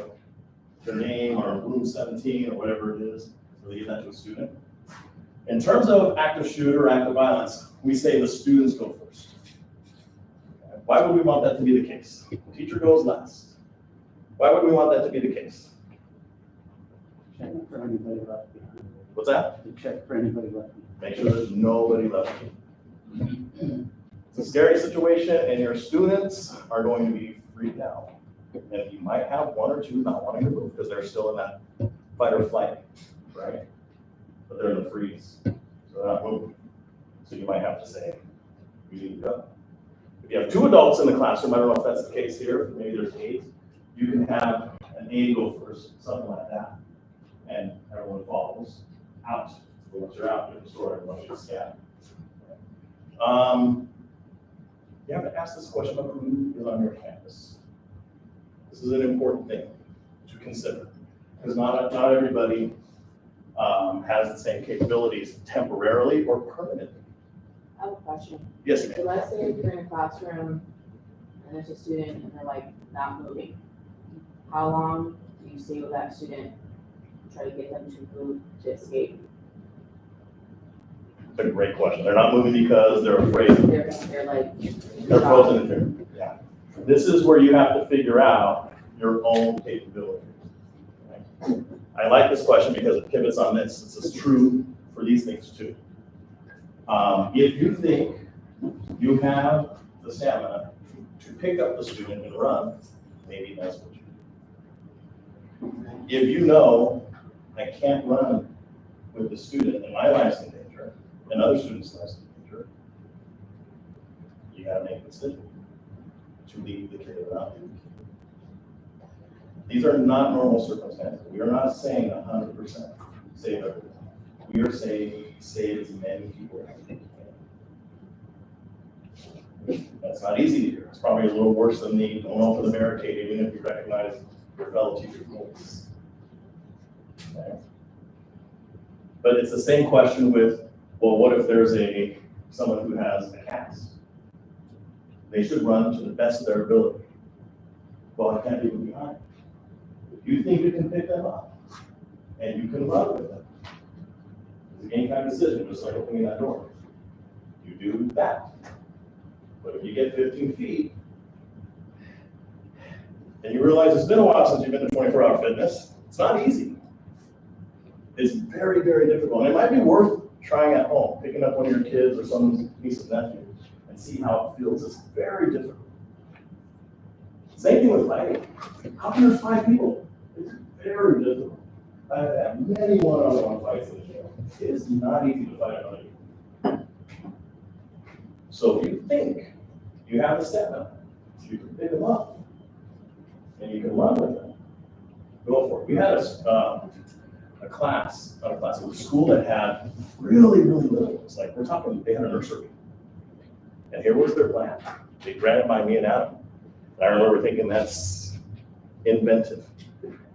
their name or room 17 or whatever it is, so they give that to a student. In terms of active shooter, active violence, we say the students go first. Okay. Why would we want that to be the case? The teacher goes last. Why would we want that to be the case? Check for anybody left behind. What's that? To check for anybody left behind. Make sure there's nobody left. It's a scary situation, and your students are going to be freaked out. And you might have one or two not wanting to move because they're still in that fight or flight, right? But they're in the freeze, so they're not moving. So you might have to say, you need to go. If you have two adults in the classroom, I don't know if that's the case here, maybe there's 8, you can have an aide go first, something like that. And everyone follows out. But once you're out, you have to store it, once you're scattered. You have to ask this question about who is on your campus. This is an important thing to consider, because not everybody has the same capabilities temporarily or permanently. I have a question. Yes, So ma'am. let's say if you're in a classroom and there's a student and they're like not moving. How long do you stay with that student, try to get them to move to escape? It's a great question. They're not moving because they're afraid. They're like. They're frozen in fear. Yeah. This is where you have to figure out your own capability. Right? I like this question because it pivots on this. This is true for these things too. If you think you have the stamina to pick up the student and run, maybe that's what you do. If you know I can't run with the student and my life's in danger and other students' lives in danger, you gotta make a decision to leave the kid without you. These are not normal circumstances. We are not saying 100% save everyone. We are saying save as many people as we can. That's not easy to hear. It's probably a little worse than the going over the barricade, even if you recognize your fellow teacher's voice. Okay. But it's the same question with, well, what if there's someone who has a cast? They should run to the best of their ability. Well, I can't leave them behind. If you think you can pick them up and you can run with them, it's a game time decision, just like opening that door. You do that. But if you get 15 feet and you realize it's been a while since you've been to 24-hour fitness, it's not easy. It's very, very difficult. And it might be worth trying at home, picking up one of your kids or someone's niece or nephew and see how it feels. It's very difficult. Same thing with fighting. How can there 5 people? It's very difficult. I've had many one-on-one fights in the gym. It is not easy to fight another human. So if you think you have the stamina, you can pick them up and you can run with them, go for it. We had a class, not a class, it was a school that had really, really little. It's like, we're talking, they had a nursery. And here was their plan. They ran it by me and Adam. And I remember thinking, that's inventive.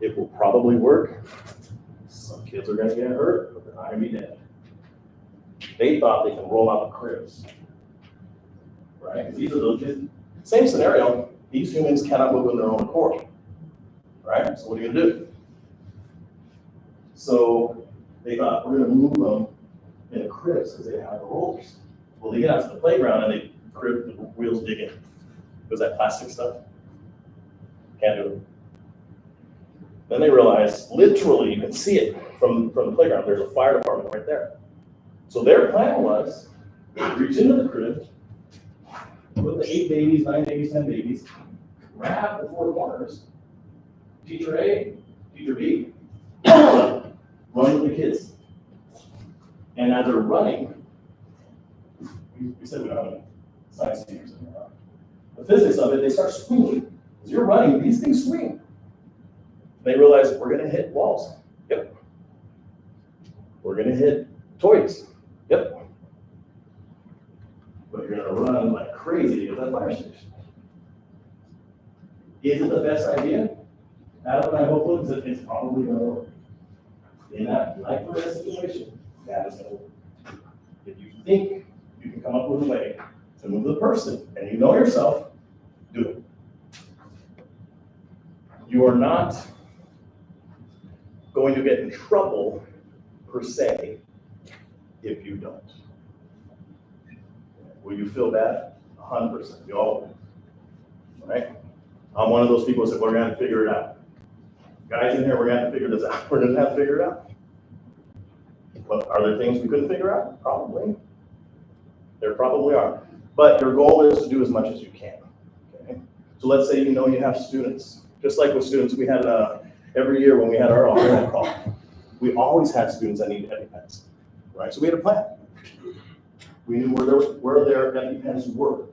It will probably work. Some kids are gonna get hurt, but they're not gonna be dead. They thought they can roll out the cribs. Right? 'Cause these are those kids. Same scenario, these humans cannot move on their own accord. Right? So what are you gonna do? So they thought, we're gonna move them in the cribs because they have the rollers. Well, they get out to the playground and they crib, the wheels dig in. Was that plastic stuff? Can't do it. Then they realized, literally, you can see it from the playground. There's a fire department right there. So their plan was, reach into the crib, put the 8 babies, 9 babies, 10 babies, grab the 4 corners, teacher A, teacher B, run with the kids. And as they're running, we said we don't have any science teachers in there. The physics of it, they start swinging. As you're running, these things swing. They realize we're gonna hit walls. Yep. We're gonna hit toys. Yep. But you're gonna run like crazy to get that fire station. Is it the best idea? Adam and I both looked at it, it's probably gonna work. In that life or death situation, that is gonna work. If you think you can come up with a way to move the person and you know yourself, do it. You are not going to get in trouble per se if you don't. Will you feel bad? 100%. You all will. Right? I'm one of those people who said, we're going to figure it out. Guys in here, we're going to have to figure this out. We're going to have to figure it out. Well, are there things we couldn't figure out? Probably. There probably are. But your goal is to do as much as you can. Okay? So let's say you know you have students. Just like with students, we had every year when we had our all call, we always had students that needed EpiPens, right? So we had a plan. We knew where their EpiPens were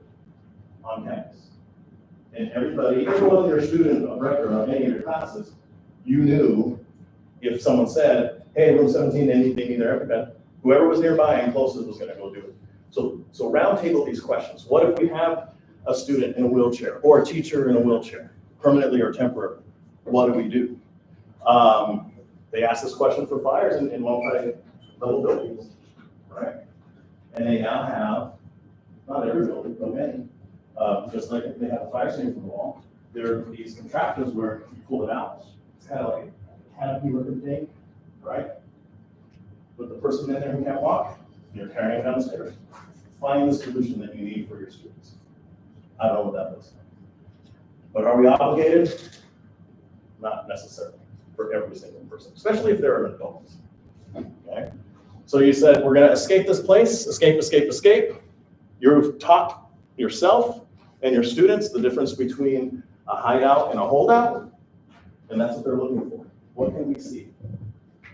on campus. And everybody, even whether you're a student of record on any of your classes, you knew if someone said, hey, room 17, they need their EpiPen, whoever was nearby and closest was gonna go do it. So round table these questions. What if we have a student in a wheelchair or a teacher in a wheelchair, permanently or temporarily? What do we do? They asked this question for fires in multi-level buildings, right? And they now have, not every building, but many, just like if they have a fire station from the wall, there are these contraptions where you pull it out. It's kind of like a canopy looking thing, right? With the person in there who can't walk, you're carrying them down the stairs. Find the solution that you need for your students. I don't know what that looks like. But are we obligated? Not necessarily for every single person, especially if they're an adult. Okay? So you said, we're gonna escape this place, escape, escape, escape. You've taught yourself and your students the difference between a hideout and a holdout, and that's what they're looking for. What can we see?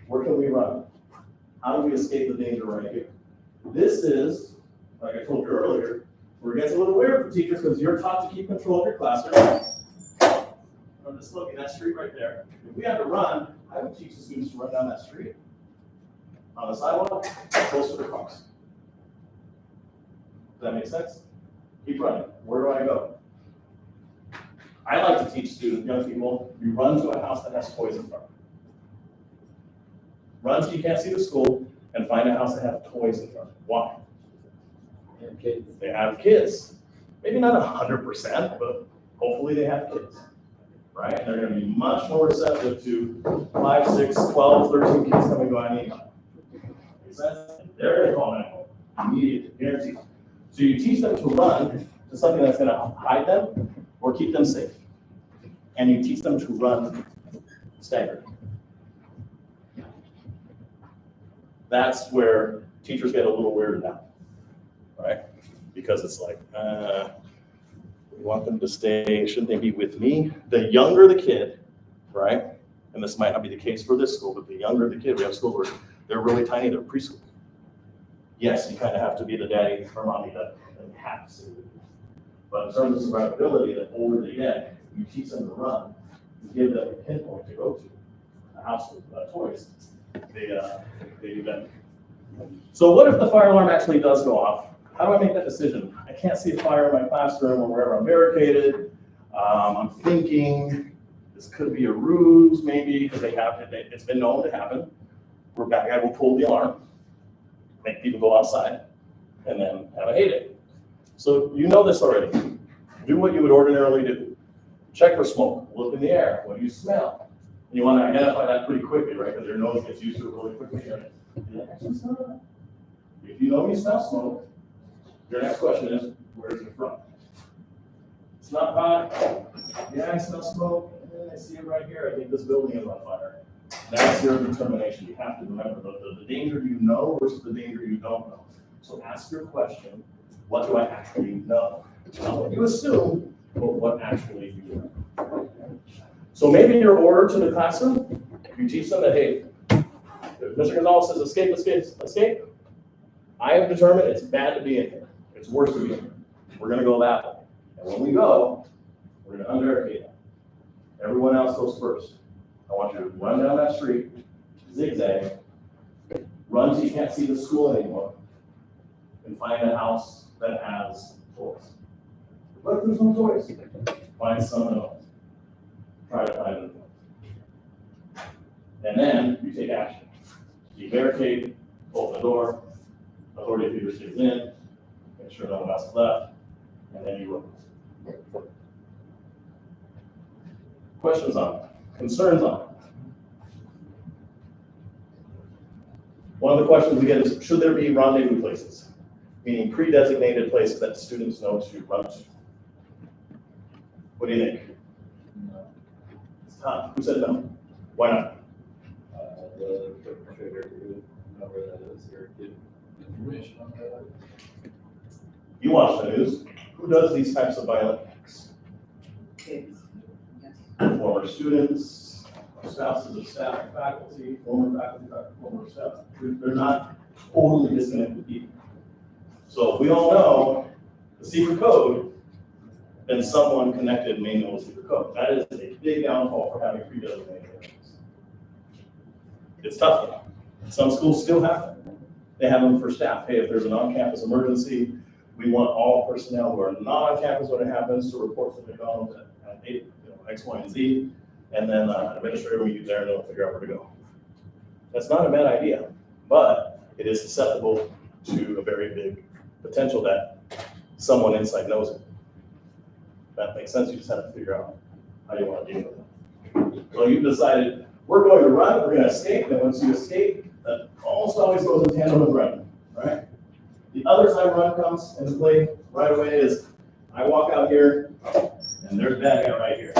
Where can we run? How do we escape the danger right here? This is, like I told you earlier, where it gets a little weird for teachers because you're taught to keep control of your classroom. I'm just looking at that street right there. If we had to run, I would teach the students to run down that street. On the sidewalk, close to the cars. Does that make sense? Keep running. Where do I go? I like to teach students, young people, you run to a house that has toys in front. Run till you can't see the school and find a house that has toys in front. Why? They have kids. They have kids. Maybe not 100%, but hopefully they have kids. Right? And they're going to be much more receptive to 5, 6, 12, 13 kids coming to any time. Makes sense? They're going to call 911. Immediate, guaranteed. So you teach them to run to something that's going to hide them or keep them safe. And you teach them to run staggered. That's where teachers get a little weirded out, right? Because it's like, we want them to stay, shouldn't they be with me? The younger the kid, right? And this might not be the case for this school, but the younger the kid, we have schools where they're really tiny, they're preschool. Yes, you kind of have to be the daddy or mommy that you have to stay with you. But in terms of survivability, the older they get, you teach them to run, you give them a pinpoint to go to, a house with toys. They do that. So what if the fire alarm actually does go off? How do I make that decision? I can't see a fire in my classroom or wherever I'm barricaded. I'm thinking this could be a ruse, maybe, because it's been known to happen. Where a bad guy will pull the alarm, make people go outside, and then have a heyday. So you know this already. Do what you would ordinarily do. Check for smoke. Look in the air. What do you smell? You want to identify that pretty quickly, right? Because your nose gets used to it really quickly. Right? If you know you smell smoke, your next question is, where's it from? It's not hot. Yeah, I smell smoke. I see it right here. I think this building is on fire. That's your determination. You have to remember the danger you know versus the danger you don't know. So ask your question, what do I actually know? Not what you assume, but what actually you know. So maybe your order to the classroom, you teach them that, hey, if Mr. Gonzalez says escape, escape, escape, I have determined it's bad to be in here. It's worse to be in. We're gonna go that way. And when we go, we're gonna unbarricade that. Everyone else goes first. I want you to run down that street, zigzag, run till you can't see the school anymore, and find a house that has toys. Look, there's no toys. Find someone else. Try to find them. And then you take action. You barricade, open the door, authority figure stays in, make sure no one else is left, and then you look. Questions on it? Concerns on it? One of the questions we get is, should there be rendezvous places? Meaning pre-designated places that students know to run to. What do you think? No. It's Tom. Who said no? Why not? The perpetrator would know where that is or get information on that. You watch the news. Who does these types of violent acts? Kids. Former students, spouses of staff, faculty, former faculty, former staff. They're not totally disconnected people. So if we all know the secret code, then someone connected may know the secret code. That is a big downfall for having pre-designated areas. It's tough though. Some schools still have them. They have them for staff. Hey, if there's an on-campus emergency, we want all personnel who are not on campus when it happens to report to McDonald's at X, Y, and Z, and then an administrator will meet there and they'll figure out where to go. That's not a bad idea, but it is susceptible to a very big potential that someone inside knows it. That makes sense. You just have to figure out how you want to deal with it. So you've decided we're going to run, we're going to escape, and once you escape, that almost always goes in tandem with running, right? The other time run comes into play right away is I walk out here and there's bad guy right here.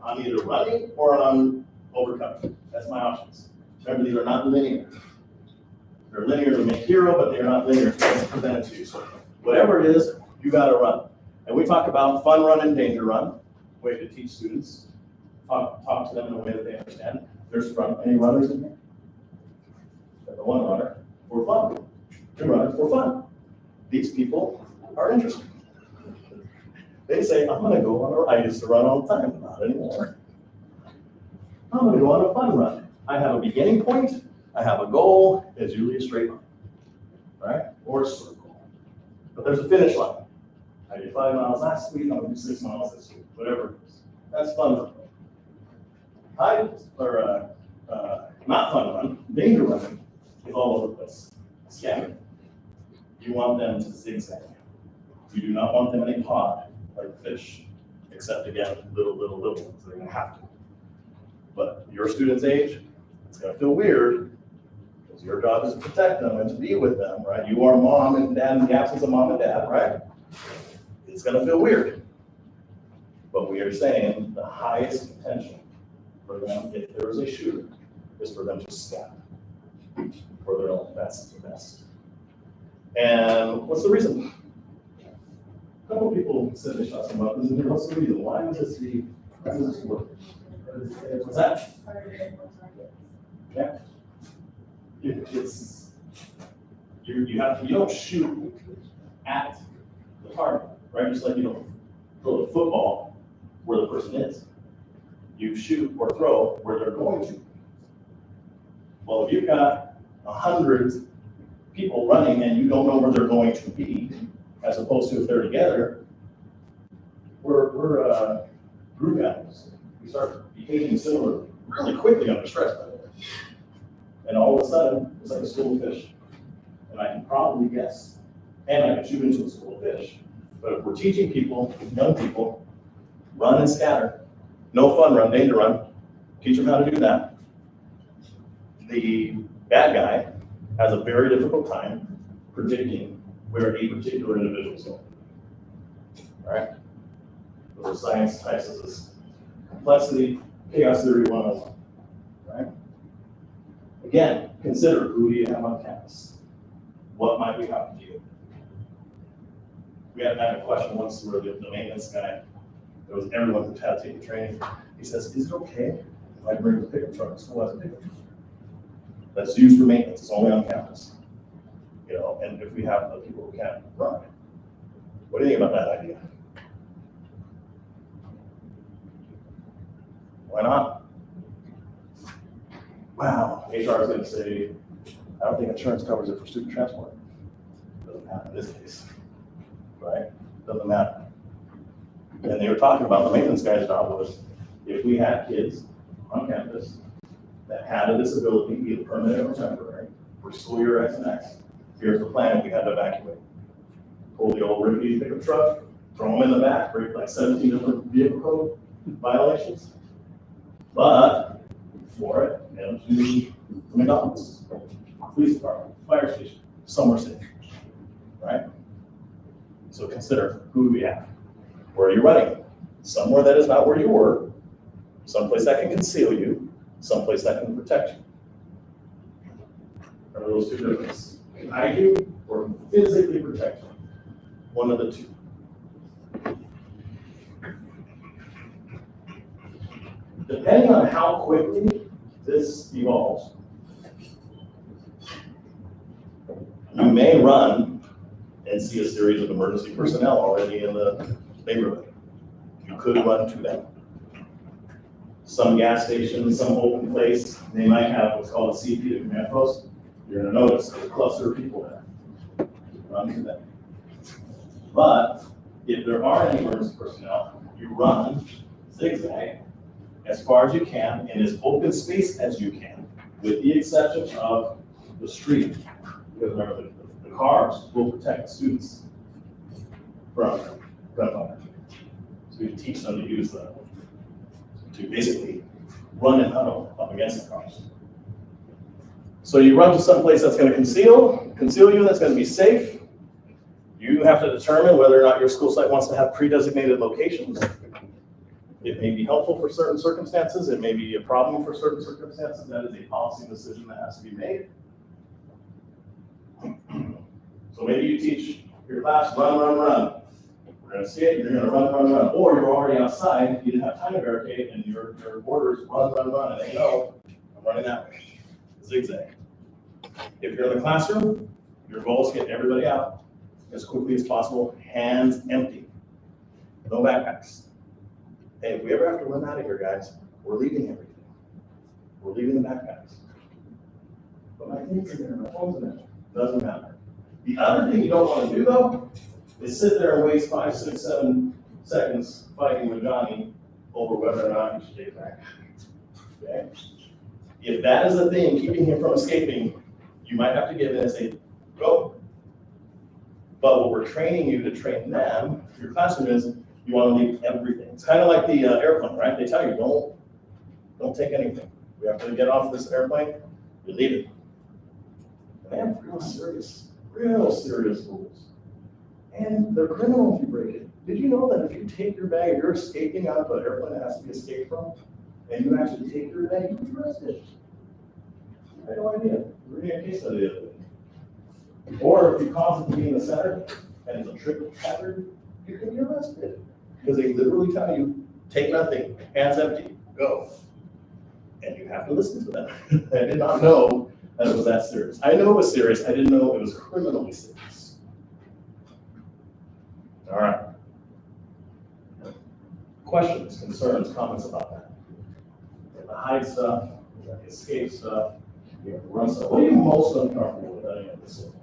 I'm either running or I'm overcoming. That's my options. Remember, these are not linear. They're linear to make hero, but they're not linear to present it to you. So whatever it is, you got to run. And we talk about fun run and danger run, way to teach students, talk to them in a way that they understand. There's any runners in here? The one runner for fun. Two runners for fun. These people are interesting. They say, I'm gonna go on a run. I used to run all the time, not anymore. I'm gonna go on a fun run. I have a beginning point, I have a goal, it's usually a straight line, right? Or a circle. But there's a finish line. I did 5 miles last week, I'm gonna do 6 miles this week, whatever it is. That's fun run. Not fun run, danger run is all over the place, scattered. You want them to zigzag. You do not want them in a pod like fish, except again, little ones, they're gonna have to. But your student's age, it's gonna feel weird, because your job is to protect them and to be with them, right? You are mom and dad in the absence of mom and dad, right? It's gonna feel weird. But we are saying the highest potential for them, if there is a shooter, is for them to scatter for their own best. And what's the reason? A couple people said they shot some weapons, and what's the reason? Why would this work? What's that? Yeah. You don't shoot at the target, right? Just like you don't throw the football where the person is. You shoot or throw where they're going to. Well, if you've got 100 people running and you don't know where they're going to be, as opposed to if they're together, we're group animals. We start behaving similarly really quickly under stress, by the way. And all of a sudden, it's like a school of fish. And I can probably guess, and I can shoot into a school of fish. But if we're teaching people, young people, run and scatter, no fun run, danger run, teach them how to do that. The bad guy has a very difficult time predicting where a particular individual is going. All right? So the science types of this complexity, chaos theory 101. Right? Again, consider who do you have on campus? What might we have to do? We had a question once where the maintenance guy, there was everyone who had taken training. He says, is it okay if I bring the pickup truck to school as a pickup truck? That's used for maintenance, it's only on campus. And if we have the people who can't run, What do you think about that idea? Why not? Wow, HR is gonna say, I don't think insurance covers it for student transport. Doesn't matter in this case, right? Doesn't matter. And they were talking about the maintenance guy's job was, if we had kids on campus that had a disability, either permanent or temporary, for school year X and X, here's the plan if we had to evacuate. Pull the old rickety pickup truck, throw them in the back, break like 17 different vehicle code violations. But for it, and to McDonald's, police department, fire station, somewhere safe, right? So consider, who do we have? Where are you running? Somewhere that is not where you were, someplace that can conceal you, someplace that can protect you. Are those two different? Hide you or physically protect you? One of the two. Depending on how quickly this evolves, you may run and see a series of emergency personnel already in the neighborhood. You could run to them. Some gas station, some open place, they might have what's called a CP, a command post. You're gonna notice there's a cluster of people there. Run to them. But if there are any emergency personnel, you run zigzag as far as you can in as open space as you can, with the exception of the street. Because remember, the cars will protect the students from gunfire. So you teach them to use the, to basically run and huddle up against the cars. So you run to some place that's going to conceal you, that's going to be safe. You have to determine whether or not your school site wants to have pre-designated locations. It may be helpful for certain circumstances. It may be a problem for certain circumstances. That is a policy decision that has to be made. So maybe you teach your class, run, run, run. We're going to see it, you're going to run, run, run. Or you're already outside, you didn't have time to barricade, and your orders run, run, run, and they know, I'm running that way. Zigzag. If you're in the classroom, your goal is to get everybody out as quickly as possible, hands empty. No backpacks. Hey, if we ever have to run out of here, guys, we're leaving everything. We're leaving the backpacks. But my things in there, my phone's in there. Doesn't matter. The other thing you don't want to do, though, is sit there and waste 5, 6, 7 seconds fighting with Johnny over whether or not you should take back. Okay? If that is the thing keeping him from escaping, you might have to give in and say, go. But what we're training you to train them, your classroom, is you want to leave everything. It's kind of like the airplane, right? They tell you, don't take anything. We have to get off this airplane, you leave it. And they have real serious rules. And they're criminal if you break it. Did you know that if you take your bag, if you're escaping out of an airplane that has to be escaped from, and you actually take your bag, you can be arrested? I had no idea. We're reading a case study the other day. Or if you cause it to be in the center, and it's a triple hazard, you can be arrested. Because they literally tell you, take nothing, hands empty, go. And you have to listen to them. I did not know that it was that serious. I know it was serious, I didn't know it was criminally serious. All right. Questions, concerns, comments about that? The hide stuff, the escape stuff, the run stuff. What are you most uncomfortable with any of this so far?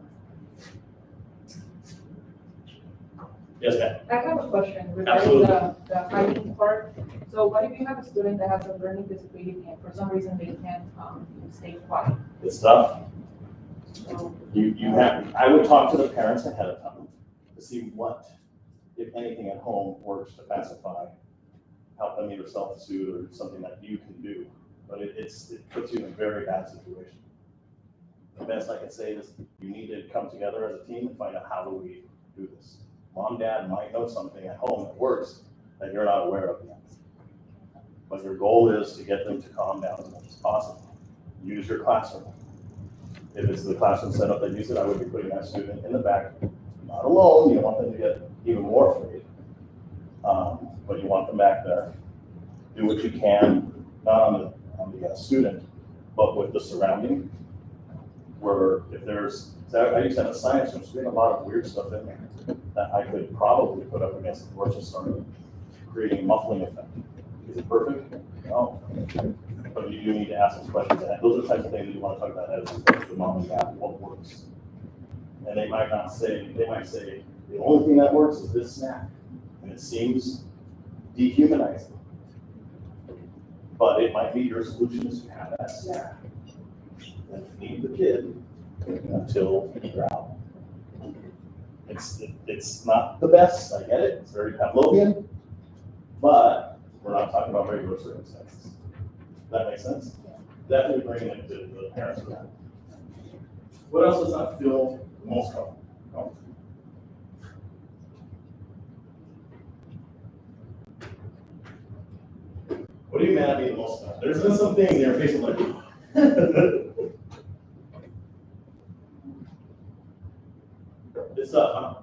Yes, ma'am. I have a question regarding the hiding part. So what if you have a student that has a learning disability and for some reason they can't stay quiet? It's tough. So, I would talk to the parents ahead of time to see what, if anything, at home works to pacify, help them either self-soothe or something that you can do. But it puts you in a very bad situation. The best I can say is you need to come together as a team and find out how do we do this. Mom, dad might know something at home that works that you're not aware of yet. But your goal is to get them to calm down as much as possible. Use your classroom. If it's the classroom setup that use it, I would be putting that student in the back, not alone. You don't want them to get even more afraid. But you want them back there. Do what you can, not on the student, but with the surrounding. where if there's, so I used to have a science room, so we had a lot of weird stuff in there that I could probably put up against the doors and start creating a muffling effect. Is it perfect? No. But you do need to ask some questions, and those are the types of things that you want to talk about as the mom and dad, what works. And they might not say, they might say, the only thing that works is this snack, and it seems dehumanizing. But it might be your solution is to have that snack and feed the kid until they're out. It's not the best, I get it, it's very Pavlovian, but we're not talking about regular circumstances. Does that make sense? Definitely bringing it to the parents. What else does not feel the most comfortable? What are you mad at me the most about? There's been some things in your face I'm like, it's up, huh?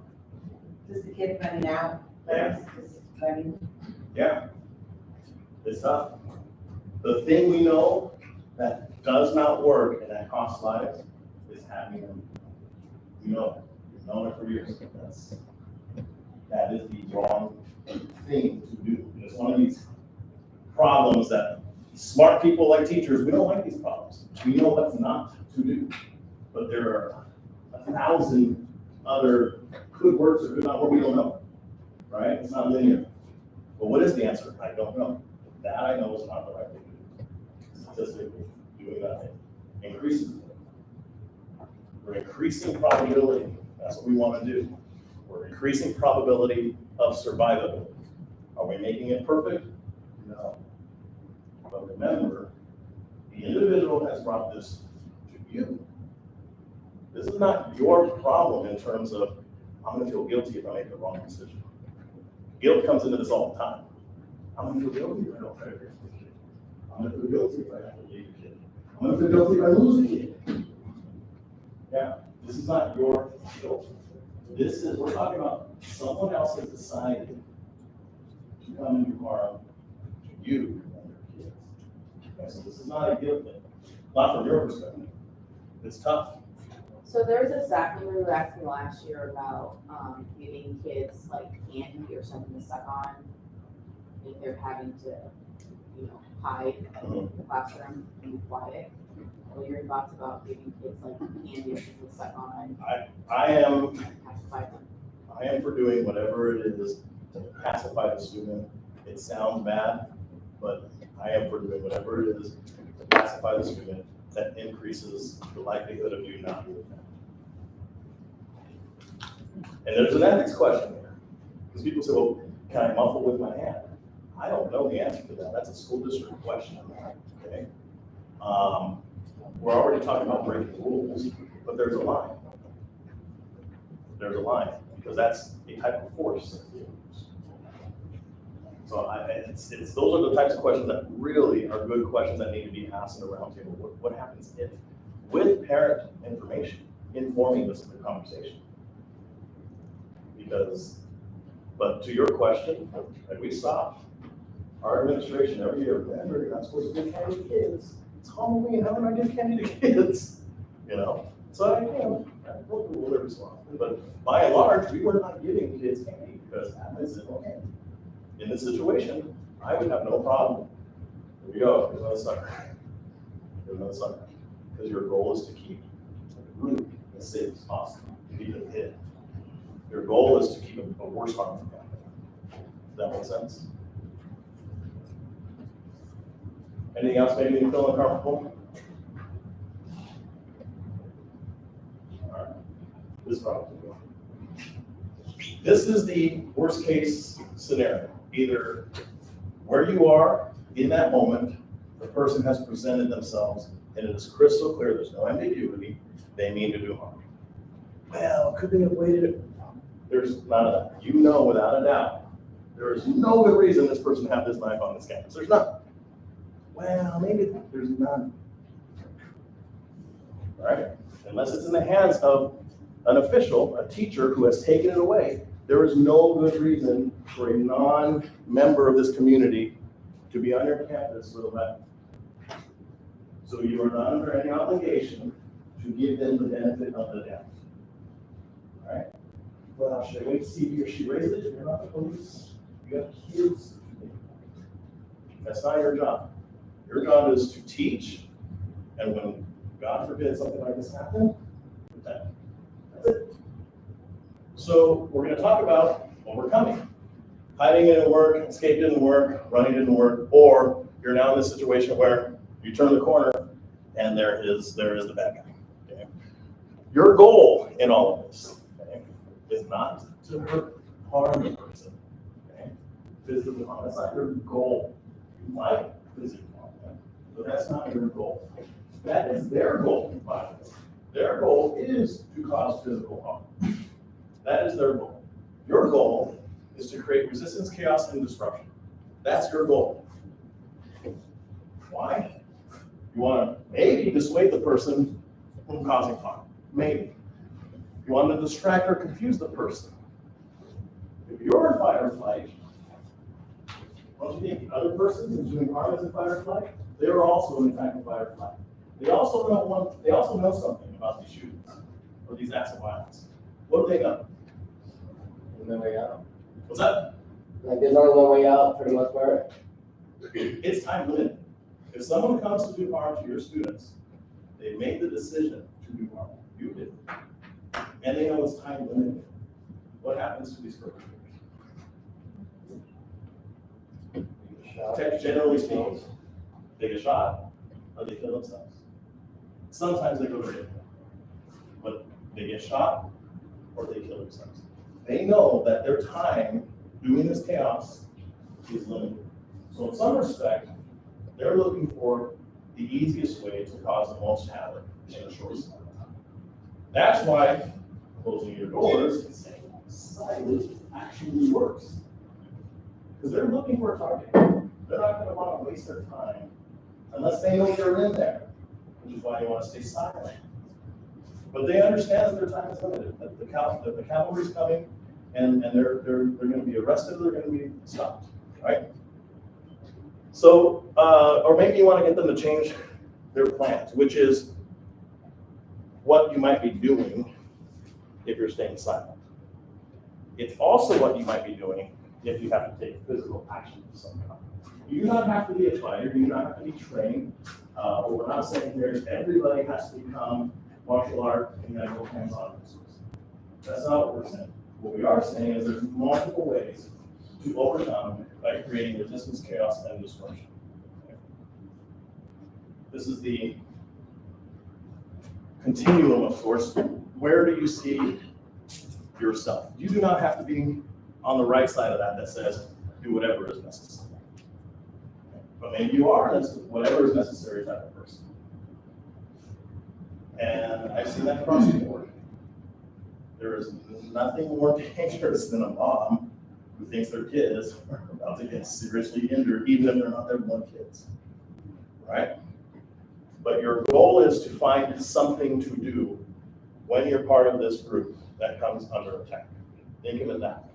Just the kid running out. Yeah. Just running. Yeah. It's tough. The thing we know that does not work and that costs lives is having them. We know it. We've known it for years. That is the wrong thing to do. It's one of these problems that smart people like teachers, we don't like these problems. We know what's not to do. But there are 1,000 other good works or good not work we don't know. Right? It's not linear. But what is the answer? I don't know. That I know is not the right thing to do. Statistically, doing that increases. We're increasing probability. That's what we want to do. We're increasing probability of survivability. Are we making it perfect? No. But remember, the individual has brought this to you. This is not your problem in terms of, I'm going to feel guilty if I make the wrong decision. Guilt comes into this all the time. I'm going to feel guilty if I don't try to fix the kid. I'm going to feel guilty if I have to leave a kid. I'm going to feel guilty if I lose a kid. Yeah, this is not your guilt. This is, we're talking about someone else has decided to come and do harm to you and your kids. Okay, so this is not a guilt thing, not from your perspective. It's tough. So there was a staff member who asked me last year about giving kids like candy or something to suck on. If they're having to, hide in the classroom and be quiet. What are your thoughts about giving kids like candy or something to suck on? I am Pacify them. I am for doing whatever it is to pacify the student. It sounds bad, but I am for doing whatever it is to pacify the student that increases the likelihood of you not being offended. And there's an ethics question here. Because people say, well, can I muffle with my hand? I don't know the answer to that. That's a school district question, okay? We're already talking about breaking rules, but there's a line. There's a line, because that's a type of force. So those are the types of questions that really are good questions that need to be asked in a roundtable. What happens if, with parent information, informing this conversation? But to your question, and we stopped. Our administration every year, you're not supposed to give candy to kids. It's Halloween, how am I giving candy to kids? So I broke the rule every so often, but by and large, we were not giving kids candy because that is okay. In this situation, I would have no problem. Here we go, here's another sucker. Here's another sucker. Because your goal is to keep the group as safe as possible, to keep it hid. Your goal is to keep a worse harm from happening. Does that make sense? Anything else making you feel uncomfortable? All right. This is probably good. This is the worst case scenario. Either where you are in that moment, the person has presented themselves and it is crystal clear, there's no ambiguity, they mean to do harm. Well, could they have waited? There's none of that. You know without a doubt, there is no good reason this person have this knife on this campus. There's none. Well, maybe there's none. All right? Unless it's in the hands of an official, a teacher who has taken it away, there is no good reason for a non-member of this community to be on your campus with a weapon. So you are not under any obligation to give them the benefit of the doubt. All right? Well, should I wait to see if he or she raises it? You're not the police. You have kids to make. That's not your job. Your job is to teach, and when, God forbid, something like this happens, protect. That's it. So we're going to talk about overcoming. Hiding didn't work, escape didn't work, running didn't work, or you're now in this situation where you turn the corner and there is the bad guy. Okay? Your goal in all of this, okay, is not to harm the person. Okay? Physically harm. That's not your goal. You might physically harm them, but that's not your goal. That is their goal by this. Their goal is to cause physical harm. That is their goal. Your goal is to create resistance, chaos, and disruption. That's your goal. Why? You want to maybe dissuade the person from causing harm. Maybe. You want to distract or confuse the person. If you're in fight or flight, don't you think the other person who's doing harm is in fight or flight? They're also in fact in fight or flight. They also know something about these shootings or these acts of violence. What do they know? There's no way out. What's that? Like, there's only one way out for the most part. It's time limited. If someone comes to do harm to your students, they made the decision to do harm. You did. And they know it's time limited. What happens to these perpetrators? Generally speaking, they get shot or they kill themselves. Sometimes they go to jail, but they get shot or they kill themselves. They know that their time doing this chaos is limited. So in some respect, they're looking for the easiest way to cause the most havoc in a short amount of time. That's why closing your doors and saying silence actually works. Because they're looking for a target. They're not going to want to waste their time unless they know you're in there, which is why you want to stay silent. But they understand that their time is limited, that the cavalry's coming, and they're going to be arrested, they're going to be stopped, right? So, or maybe you want to get them to change their plans, which is what you might be doing if you're staying silent. It's also what you might be doing if you have to take physical action of some kind. You do not have to be a fighter, you do not have to be trained. What we're not saying here is everybody has to become martial art and then go hands-on resources. That's not what we're saying. What we are saying is there's multiple ways to overcome by creating resistance, chaos, and disruption. Okay. This is the continuum of sorts. Where do you see yourself? You do not have to be on the right side of that says do whatever is necessary. Okay. But maybe you are whatever is necessary type of person. And I've seen that across the board. There is nothing more dangerous than a mom who thinks their kids are about to get seriously injured, even if they're not their blood kids, right? But your goal is to find something to do when you're part of this group that comes under attack. Think of it that way.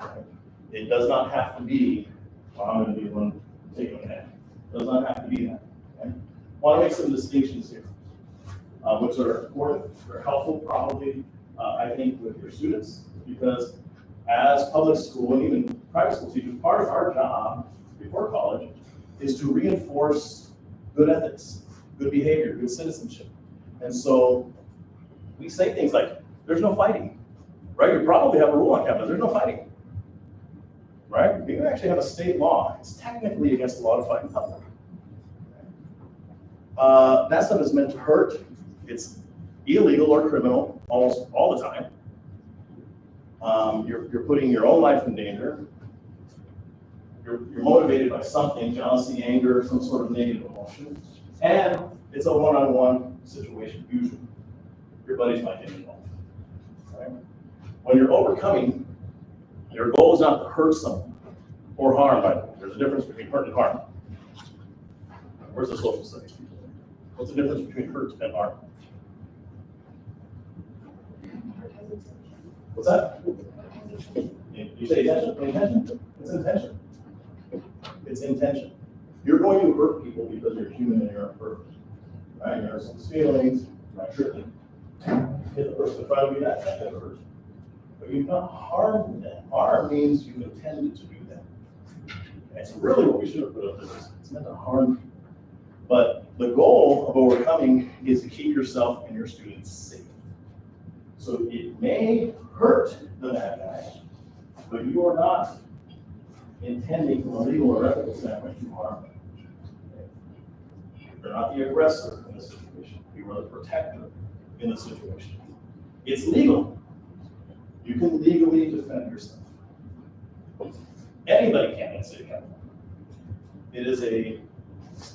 Right? It does not have to be, well, I'm going to be the one taking a hit. It does not have to be that. Okay? I want to make some distinctions here, which are important, are helpful probably, I think, with your students, because as public school and even private school teachers, part of our job before college is to reinforce good ethics, good behavior, good citizenship. And so we say things like, there's no fighting, right? You probably have a rule on campus, there's no fighting, right? You actually have a state law. It's technically against the law to fight in public. That stuff is meant to hurt. It's illegal or criminal almost all the time. You're putting your own life in danger. You're motivated by something, jealousy, anger, some sort of negative emotion. And it's a one-on-one situation, usually. Your buddies might get involved. Right? When you're overcoming, your goal is not to hurt someone or harm, by the way. There's a difference between hurt and harm. Where's the social studies people? What's the difference between hurt and harm? What's that? You say intention? It's intention. It's intention. You're going to hurt people because you're human and you're imperfect. Right? You have some feelings, I surely hit the person in front of me, that could hurt. But you've not harmed them. Harm means you've intended to do that. And so really what we should have put up is, it's meant to harm you. But the goal of overcoming is to keep yourself and your students safe. So it may hurt the bad guy, but you are not intending from a legal or ethical standpoint to harm them. You're not the aggressor in this situation. You are the protector in the situation. It's legal. You can legally defend yourself. Anybody can in the city of California. It is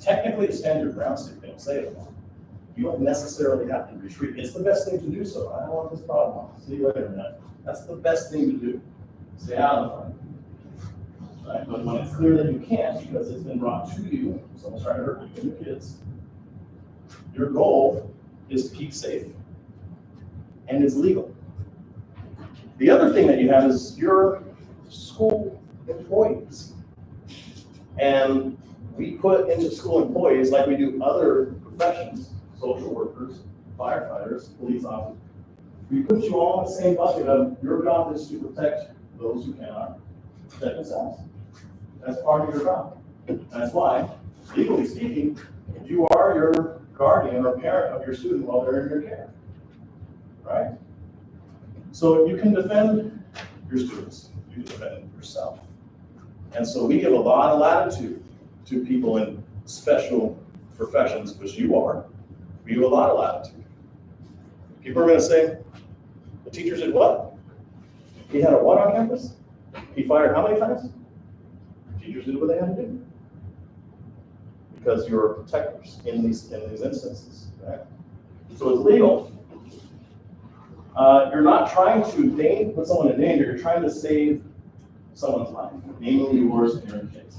technically a standard ground state, they don't say it wrong. You don't necessarily have to retreat. It's the best thing to do so. I don't want this problem. See you later, man. That's the best thing to do. Stay out of the front. Right? But when it's clear that you can't because it's been brought to you, someone's trying to hurt you and your kids, your goal is to keep safe. And it's legal. The other thing that you have is your school employees. And we put into school employees, like we do other professions, social workers, firefighters, police officers, we put you all in the same bucket of your job is to protect those who cannot protect themselves. That's part of your job. That's why, legally speaking, you are your guardian or parent of your student while they're in your care, right? So you can defend your students, you can defend yourself. And so we give a lot of latitude to people in special professions, which you are. We give a lot of latitude. People are gonna say, the teacher did what? He had a what on campus? He fired how many times? Teachers did what they had to do. Because you're protectors in these instances, right? So it's legal. You're not trying to put someone in danger, you're trying to save someone's life, namely yours and your kids.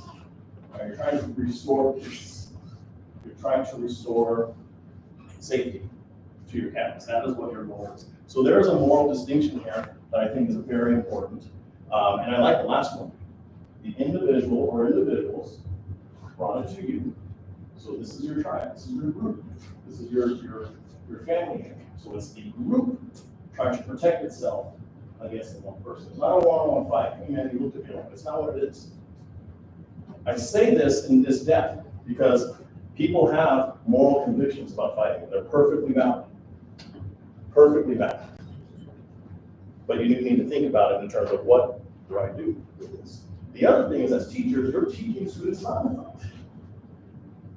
Right? You're trying to restore peace. You're trying to restore safety to your campus. That is what your goal is. So there is a moral distinction here that I think is very important. And I like the last one. The individual or individuals brought it to you. So this is your tribe, this is your group, this is your family. So it's the group trying to protect itself against the one person. It's not a one-on-one fight. Hey man, you looked at me like it's not what it is. I say this in this depth because people have moral convictions about fighting. They're perfectly valid. Perfectly valid. But you need to think about it in terms of what do I do with this? The other thing is, as teachers, you're teaching students not to fight.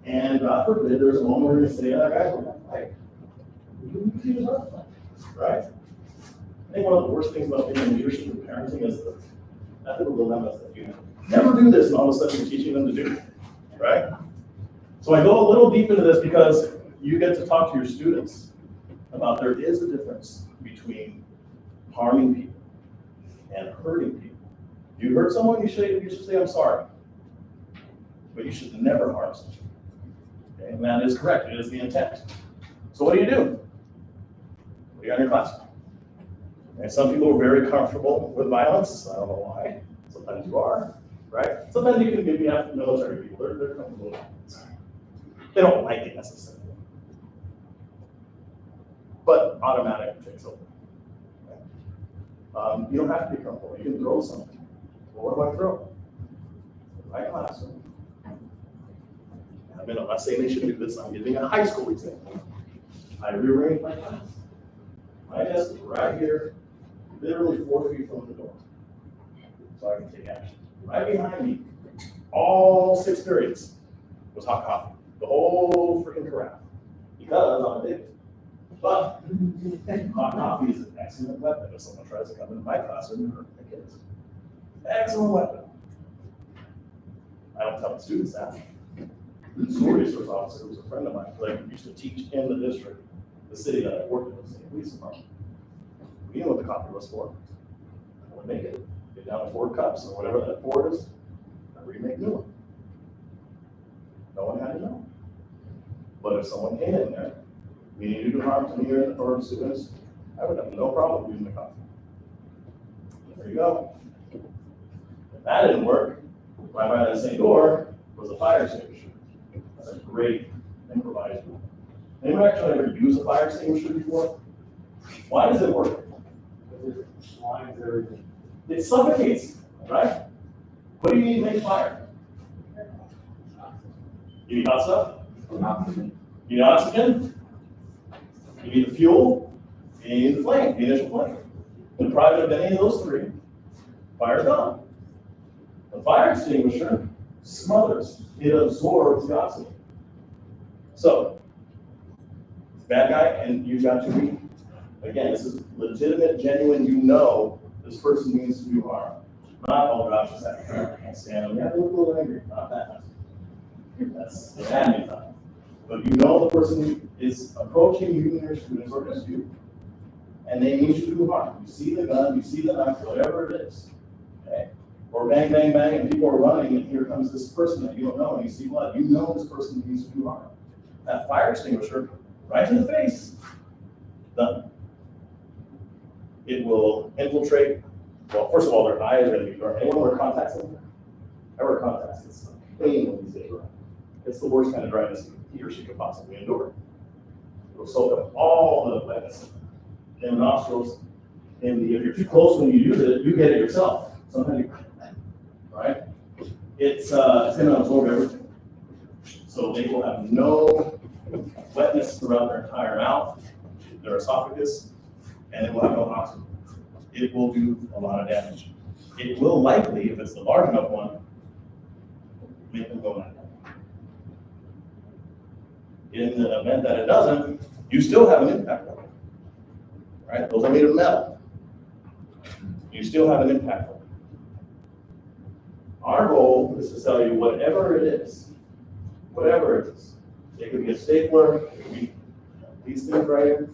And God forbid, there's a moment where you say, oh, guys, we're not fighting. You teachers aren't fighting, right? I think one of the worst things about being in leadership and parenting is the ethical dilemmas that you have. Never do this, and all of a sudden you're teaching them to do it, right? So I go a little deep into this because you get to talk to your students about there is a difference between harming people and hurting people. You hurt someone, you should say, I'm sorry. But you should never harm someone. Okay? And that is correct, it is the intent. So what do? What do you got in your classroom? And some people are very comfortable with violence. I don't know why. Sometimes you are, right? Sometimes you can maybe have military people, they're comfortable with violence. They don't like it necessarily. But automatic takes over. Okay? You don't have to be comfortable. You can throw something. Well, what do I throw? My classroom. I'm not saying they should do this. I'm giving a high school example. I rearranged my class. My desk is right here, literally 4 feet from the door. So I can take action. Right behind me, all 6 periods was hot coffee. The whole freaking carafe. Because I'm addicted. But hot coffee is an excellent weapon if someone tries to come into my classroom and hurt my kids. Excellent weapon. I don't tell the students that. The school resource officer, who was a friend of mine, like used to teach in the district, the city that I worked in, the state police department. We know what the coffee was for. I would make it, get down to 4 cups or whatever that 4 is, I remake new one. No one had to know. But if someone came in there, meaning to do harm to me or the students, I would have no problem using the coffee. There you go. If that didn't work, right by that same door was a fire extinguisher. That's a great improvised rule. Anyone actually ever used a fire extinguisher before? Why does it work? Lines, everything. It suffocates, right? What do you need to make fire? You need hot stuff? Oxygen. You need oxygen? You need the fuel? You need the flame, the initial flame. Deprived of any of those three, fire's gone. The fire extinguisher smothers, it absorbs the oxygen. So, bad guy, and you've got to be, again, this is legitimate, genuine, you know this person means to do harm. Not, oh gosh, this that I can't stand him, yeah, they look a little angry, not that. That's the bad news. But you know the person is approaching you and your students or just you, and they mean to do harm. You see the gun, you see the knife, whatever it is, okay? Or bang, bang, bang, and people are running, and here comes this person that you don't know, and you see blood. You know this person means to do harm. That fire extinguisher, right in the face, done. It will infiltrate, well, first of all, their eyes are gonna be burnt. Anyone wear contacts? I wear contacts, it's a pain when these days, right? It's the worst kind of dryness he or she could possibly endure. It'll soak up all the wetness in the nostrils. And if you're too close when you use it, you get it yourself. Sometimes you, right? It's gonna absorb everything. So they will have no wetness throughout their entire mouth, their esophagus, and it will have no oxygen. It will do a lot of damage. It will likely, if it's the large enough one, make them go night. In the event that it doesn't, you still have an impact on it. Right? Those are made of metal. You still have an impact on it. Our goal is to tell you whatever it is, it could be a stapler, it could be these things right here.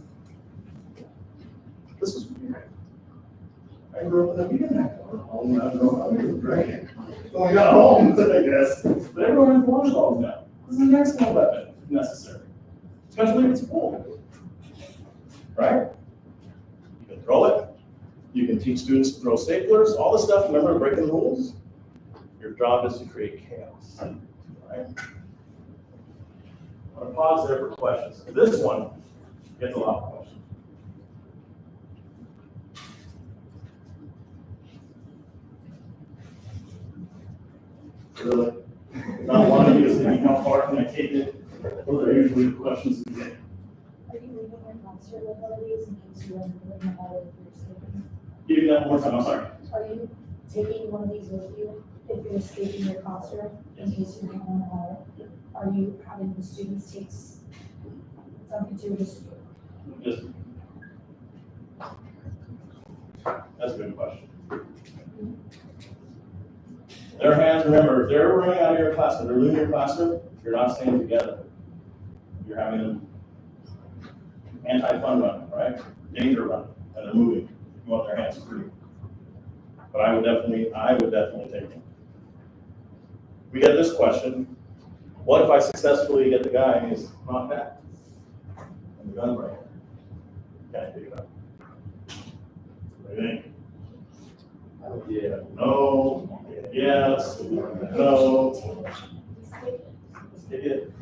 This was weird. I grew up in a vegan home, I don't know how we were drinking. So I got home, I guess. But everyone has water bottles now. This is an excellent weapon, if necessary. Especially if it's full. Right? You can throw it. You can teach students to throw staplers, all this stuff. Remember breaking the rules? Your job is to create chaos. Right? I'm going to pause there for questions. This one gets a lot of questions. Really? Not wanting you to see how far can I take it? Those are usually the questions we get. Are you leaving your monster with one of these in case you want to put them all over your students? Give me that one more time, I'm sorry. Are you taking one of these with you if you're escaping your classroom in case you're going on a hall? Are you having the students take something to just Just. That's a good question. Their hands, remember, if they're running out of your classroom, they're leaving your classroom, you're not staying together. You're having an anti-fun run, right? Danger run, and they're moving. You want their hands free. But I would definitely take them. We get this question, what if I successfully get the guy and he's knocked out? And the gun right here. Can't pick it up. What do you think? Yeah, no, yes, no. Take it.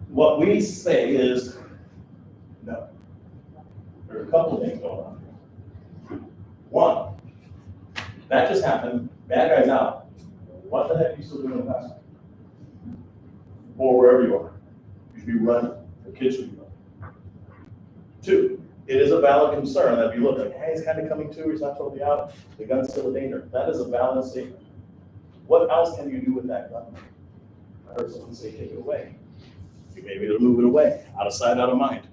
What we say is no. There's a couple of things going on here. One, that just happened, bad guy's out. What the heck are you still doing in the classroom? Or wherever you are. You should be running, the kids should be running. Two, it is a valid concern that if you look like, hey, he's kind of coming to, he's not totally out, the gun's still a danger. That is a valid statement. What else can you do with that gun? I heard someone say, take it away. You may be able to move it away, out of sight, out of mind.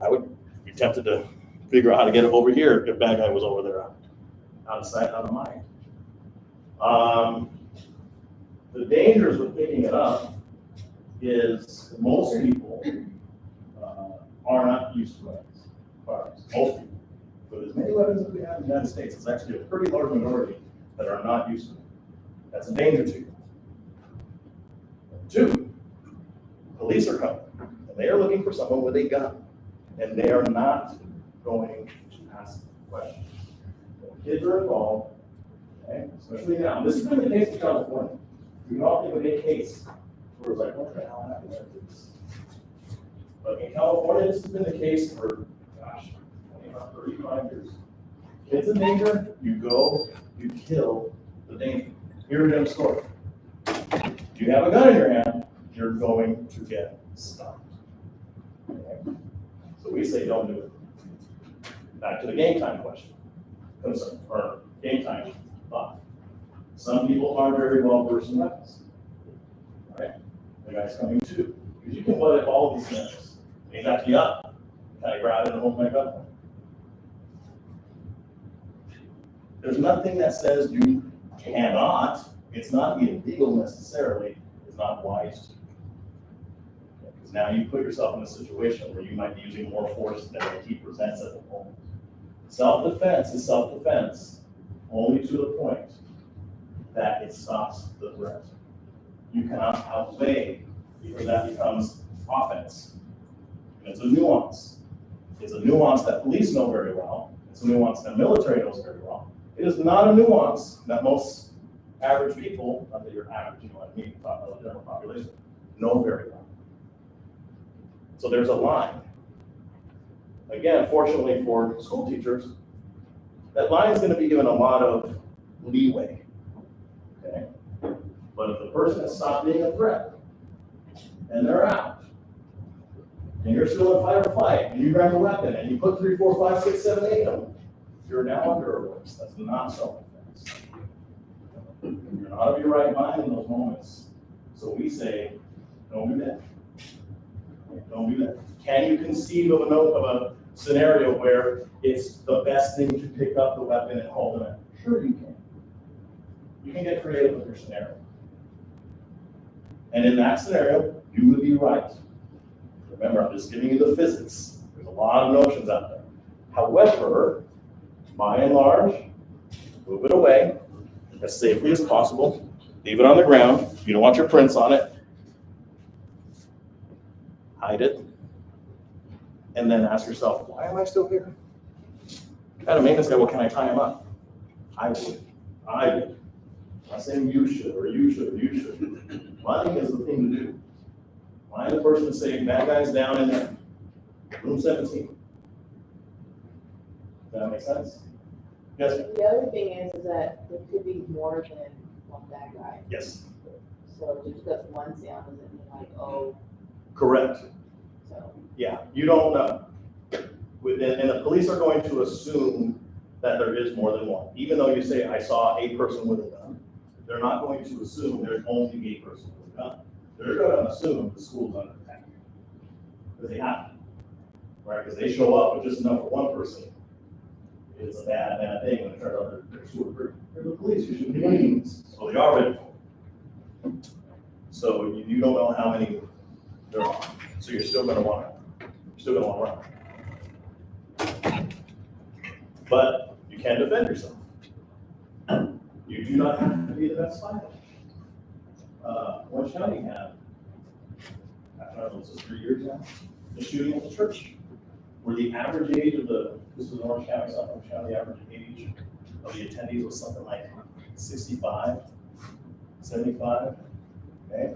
I would be tempted to figure out how to get it over here if bad guy was over there, out of sight, out of mind. The dangers with picking it up is most people are not used to firearms. Most people. But as many weapons as we have in the United States, it's actually a pretty large minority that are not used to it. That's a danger to you. Two, police are coming, and they are looking for someone with a gun, and they are not going to ask questions. When kids are involved, okay, especially now. This has been the case in California. We can all think of a case It was like, what the hell happened there? But in California, this has been the case for, gosh, 25, 35 years. Kids in danger, you go, you kill the danger. Here's the story. You have a gun in your hand, you're going to get stopped. Okay? So we say don't do it. Back to the game time question. Concern, or game time thought. Some people are very well versed in weapons. Right? The guy's coming too. Because you can what if all of these scenarios. He's actually up. Can I grab it and hold my gun? There's nothing that says you cannot. It's not illegal necessarily. It's not wise to. Because now you put yourself in a situation where you might be using more force than what he presents at the moment. Self-defense is self-defense only to the point that it stops the threat. You cannot outweigh, because that becomes offense. And it's a nuance. It's a nuance that police know very well. It's a nuance that military knows very well. It is not a nuance that most average people, not that you're average, you know what I mean, talk about the general population, know very well. So there's a line. Again, fortunately for school teachers, that line is going to be given a lot of leeway. Okay? But if the person is stopped being a threat, and they're out, and you're still in fight or flight, and you grab a weapon, and you put 3, 4, 5, 6, 7, 8 of them, you're now under arrest. That's not self-defense. You're not of your right mind in those moments. So we say, don't do that. Don't do that. Can you conceive of a scenario where it's the best thing to pick up the weapon and hold it? Sure you can. You can get creative with your scenario. And in that scenario, you would be right. Remember, I'm just giving you the physics. There's a lot of notions out there. However, by and large, move it away as safely as possible. Leave it on the ground. You don't want your prints on it. Hide it. And then ask yourself, why am I still here? At a maintenance guy, well, can I tie him up? I would. I'm not saying you should, or you should, or you should. Lying is the thing to do. Lying the person to say, bad guy's down in there. Room 17. Does that make sense? Yes, ma'am? The other thing is that there could be more than one bad guy. Yes. So just because one's down doesn't mean like, oh, Correct. so. Yeah, you don't know. And the police are going to assume that there is more than one. Even though you say, I saw a person with a gun, they're not going to assume there's only a person with a gun. They're going to assume the school's under attack. Because they have to. Right? Because they show up with just enough for one person. It's a bad, bad thing when it turns out they're two or three. They're the police, you shouldn't be doing this. So they are ready for it. So you don't know how many there are. So you're still going to want to run. But you can defend yourself. You do not have to be the best fighter. Orange County had, I don't know, this is 3 years now, the shooting at the church, where the average age of this was Orange County, South Orange County, the average age of the attendees was something like 65, 75, okay?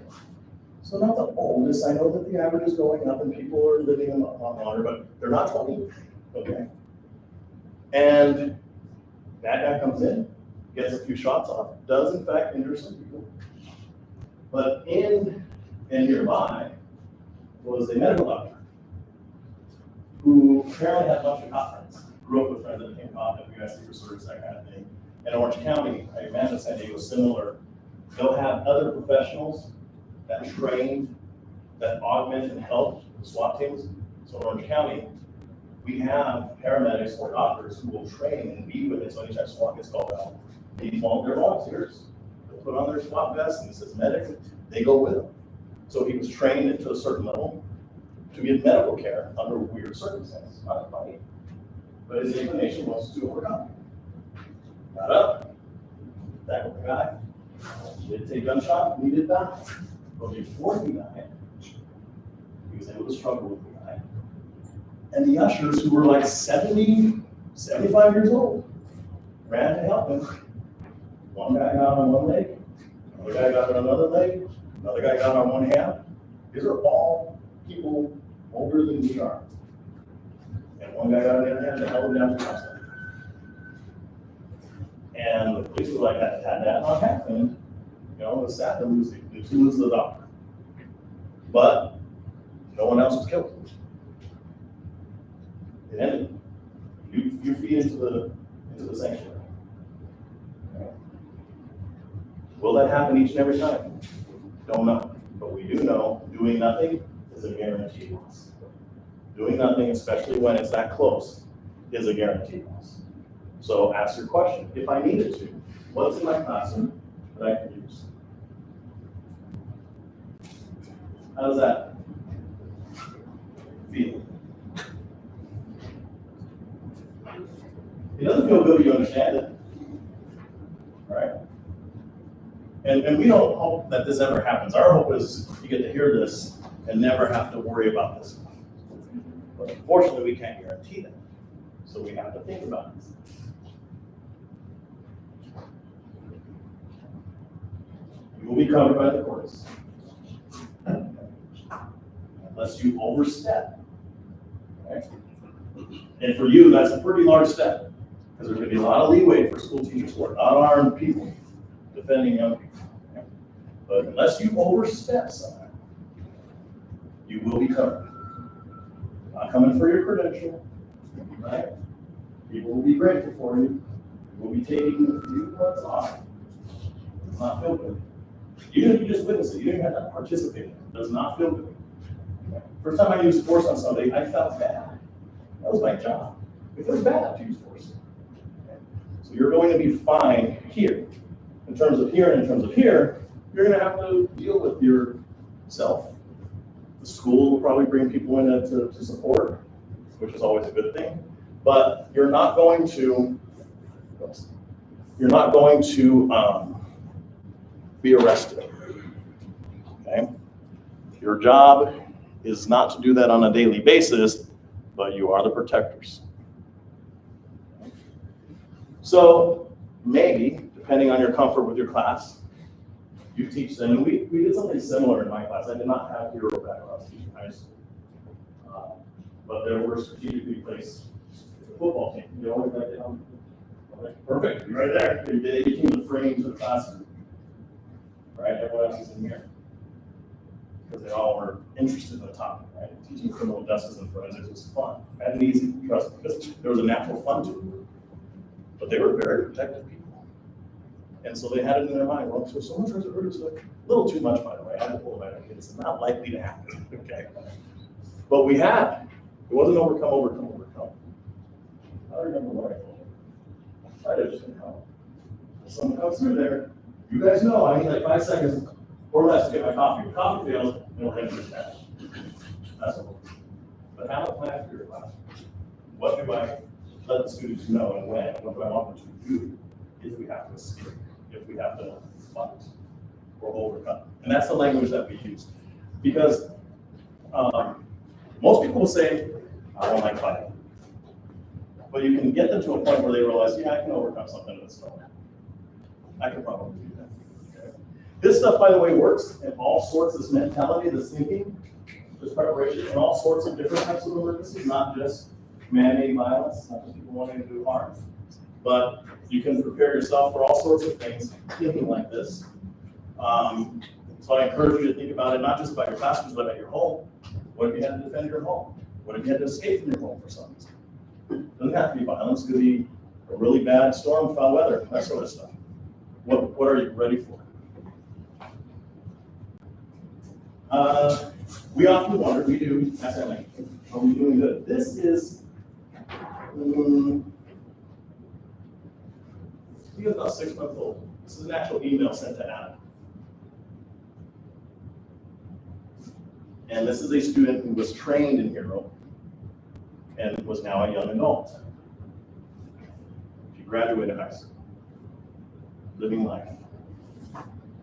So not the oldest, I know that the average is going up and people are living a lot longer, but they're not 20, okay? And that guy comes in, gets a few shots off, does in fact injure some people. But in and nearby was a medical doctor who apparently had a bunch of cop friends, grew up with friends that became cop, USC research, that kind of thing. In Orange County, I imagine San Diego is similar. They'll have other professionals that train, that augment and help SWAT teams. So in Orange County, we have paramedics or doctors who will train and be with it. So anytime SWAT gets called out, they're volunteers. They'll put on their SWAT vest and it says medic, they go with them. So he was trained to a certain level to give medical care under weird circumstances, not a fight. But his inclination was to overcome. Got up, tackled the guy, he did take a gunshot, and he did die. But before he died, he was able to struggle with the guy. And the ushers, who were like 70, 75 years old, ran to help him. One guy got on one leg, another guy got on another leg, Another guy got on one hand. These are all people older than we are. And one guy got on the other hand and held him down to council. And the police were like, had that not happened, you know, it was sad to lose the doctor. But no one else was killed. It ended. You feed into the sanctuary. Will that happen each and every time? Don't know. But we do know doing nothing is a guaranteed loss. Doing nothing, especially when it's that close, is a guaranteed loss. So ask your question. If I needed to, what's in my classroom that I could use? How does that feel? It doesn't feel good if you understand it, right? And we don't hope that this ever happens. Our hope is you get to hear this and never have to worry about this. But unfortunately, we can't guarantee that. So we have to think about it. You will be covered by the courts. Unless you overstep. Right? And for you, that's a pretty large step. Because there's going to be a lot of leeway for school teachers who are not armed people defending young people. Okay? But unless you overstep somewhere, you will be covered. Not coming for your credential, right? People will be grateful for you. We'll be taking the few what's off. It does not feel good. Even if you just witness it, you didn't have to participate in it. It does not feel good. First time I used force on somebody, I felt bad. That was my job. It feels bad to use force. So you're going to be fine here. In terms of here and in terms of here, you're going to have to deal with yourself. The school will probably bring people in to support, which is always a good thing. But you're not going to be arrested. Okay? Your job is not to do that on a daily basis, but you are the protectors. So maybe, depending on your comfort with your class, you teach them. And we did something similar in my class. I did not have hero background. I was teaching high school. But there were strategically placed football team. You always like it. Perfect. You're right there. They became the frame to the classroom. Right? Everyone else is in here. Because they all were interested in the topic, right? Teaching criminal justice and forensics was fun. I had an easy trust because there was a natural fun to it. But they were very protective people. And so they had it in their mind, well, so someone tries to hurt us, a little too much, by the way. I had to pull them out. It's not likely to happen, okay? But we had. It wasn't overcome. I don't remember what I told them. I tried to just come. If someone comes through there, you guys know, I need like 5 seconds or less to get my coffee. If coffee fails, then we're heading to the stash. That's all. But have a plan for your class. What do I let the students know and when? What do I want them to do if we have to escape, if we have to fight or overcome? And that's the language that we use. Because most people will say, I don't like fighting. But you can get them to a point where they realize, yeah, I can overcome something in this film. I can probably do that. Okay? This stuff, by the way, works in all sorts, this mentality, this thinking, this preparation, in all sorts of different types of emergencies, not just man-made violence, not just people wanting to do harm. But you can prepare yourself for all sorts of things, thinking like this. So I encourage you to think about it, not just by your classrooms, but at your home. What if you had to defend your home? What if you had to escape from your home for some reason? It doesn't have to be violence. It could be a really bad storm, foul weather, that sort of stuff. What are you ready for? We often wonder, we do, ask that like, are we doing good? This is, I think it's about 6 months old. This is an actual email sent to Adam. And this is a student who was trained in HERO and was now a young adult. She graduated high school, living life.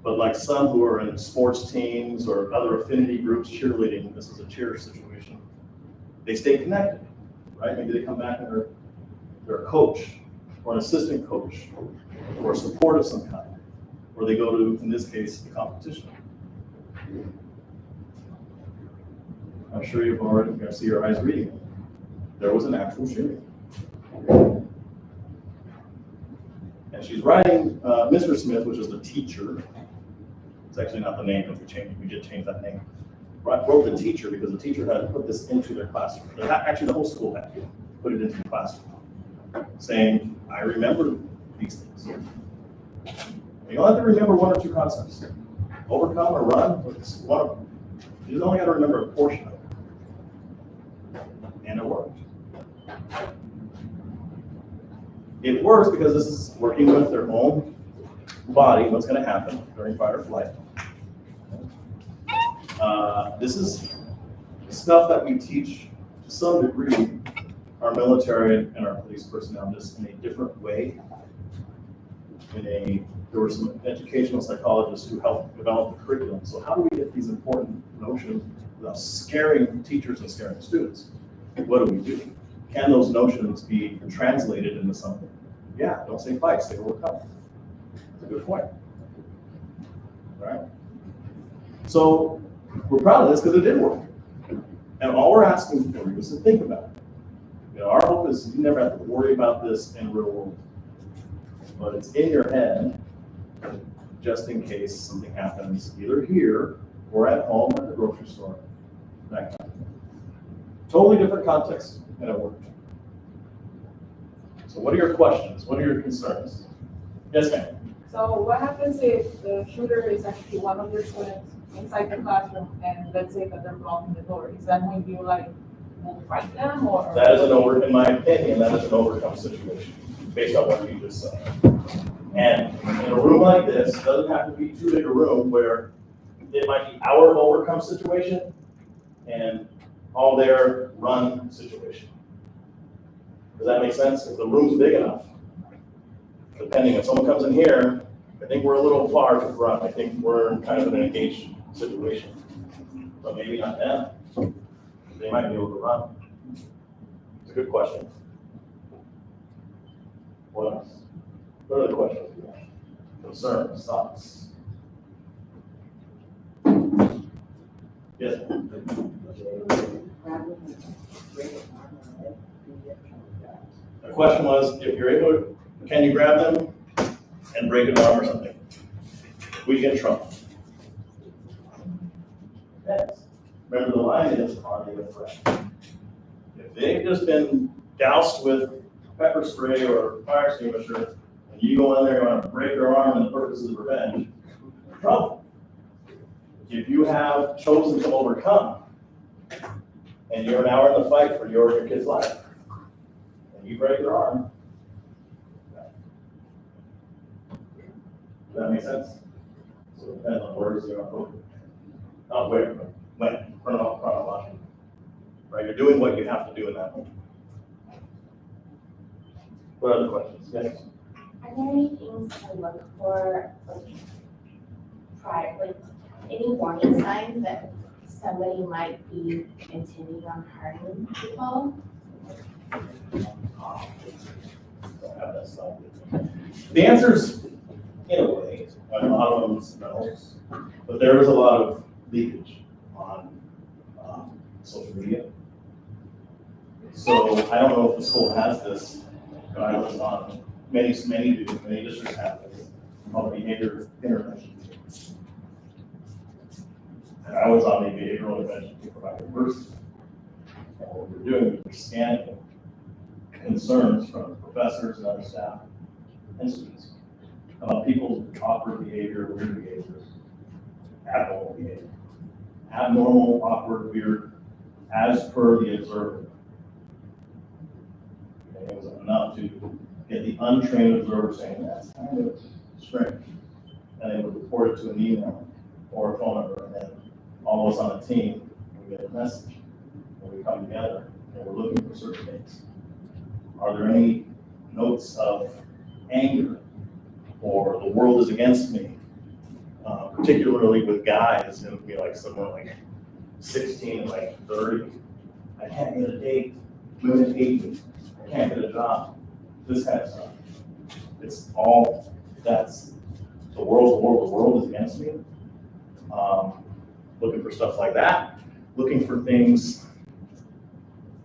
But like some who are in sports teams or other affinity groups, cheerleading, this is a cheer situation, they stay connected, right? Maybe they come back and they're a coach or an assistant coach or a support of some kind, or they go to, in this case, the competition. I'm sure you've already, you're gonna see your eyes reading it. There was an actual shooting. And she's writing, Mr. Smith, which is the teacher. It's actually not the name, because we did change that name. Wrote the teacher because the teacher had to put this into their classroom. Actually, the whole school had to put it into the classroom, saying, I remember these things. You don't have to remember one or two concepts. Overcome or run, you only got to remember a portion of it. And it worked. It works because this is working with their own body, what's going to happen during fight or flight. This is stuff that we teach to some degree our military and our police personnel just in a different way. There were some educational psychologists who helped develop the curriculum. So how do we get these important notions without scaring teachers and scaring students? What do we do? Can those notions be translated into something? Yeah, don't say fight, say overcome. That's a good point. All right? So we're proud of this because it did work. And all we're asking for you is to think about it. You know, our hope is you never have to worry about this in the real world. But it's in your head just in case something happens either here or at home or at the grocery store. That kind of thing. Totally different context, and it worked. So what are your questions? What are your concerns? Yes, ma'am. So what happens if the shooter is actually one of your students inside the classroom and let's say that they're blocking the door? Is that when you like will fight them or? That is in my opinion, that is an overcome situation based on what you just said. And in a room like this, it doesn't have to be too big a room where it might be our overcome situation and all their run situation. Does that make sense? If the room's big enough, depending if someone comes in here, I think we're a little far to run. I think we're kind of in an engaged situation. But maybe not them. They might be able to run. It's a good question. What else? What other questions do you have? Concerns, thoughts? Yes. The question was, if you're able to, can you grab them and break an arm or something? We get in trouble. Yes. Remember, the line is, are they a threat? If they've just been doused with pepper spray or fire extinguisher, and you go in there and want to break their arm and the purpose is revenge, you're in trouble. If you have chosen to overcome, and you're now in the fight for your kid's life, and you break their arm, does that make sense? So it depends on words you're on. Not where, but when, chronologically. Right, you're doing what you have to do in that moment. What other questions? Yes? Are there any things to look for, like any warning signs that somebody might be intending on harming people? Don't have that slide. The answer's in a way, a lot of them smells, but there is a lot of leakage on social media. So I don't know if the school has this, but I was on many districts have this, called behavior intervention. And I was on the behavioral intervention team for my university. And what we're doing is we're scanning concerns from professors and other staff and students about people's awkward behavior, weird behaviors, abnormal behavior. Abnormal, awkward, weird, as per the observer. And it was enough to get the untrained observer saying, that's kind of strange. And they would report it to an email or a phone number, and then all of us on a team, we get a message. And we come together, and we're looking for certain things. Are there any notes of anger, or the world is against me? Particularly with guys, and be like someone like 16 and like 30. I can't get a date, women hate me, I can't get a job, this kind of stuff. It's all, that's the world is against me. looking for stuff like that, looking for things,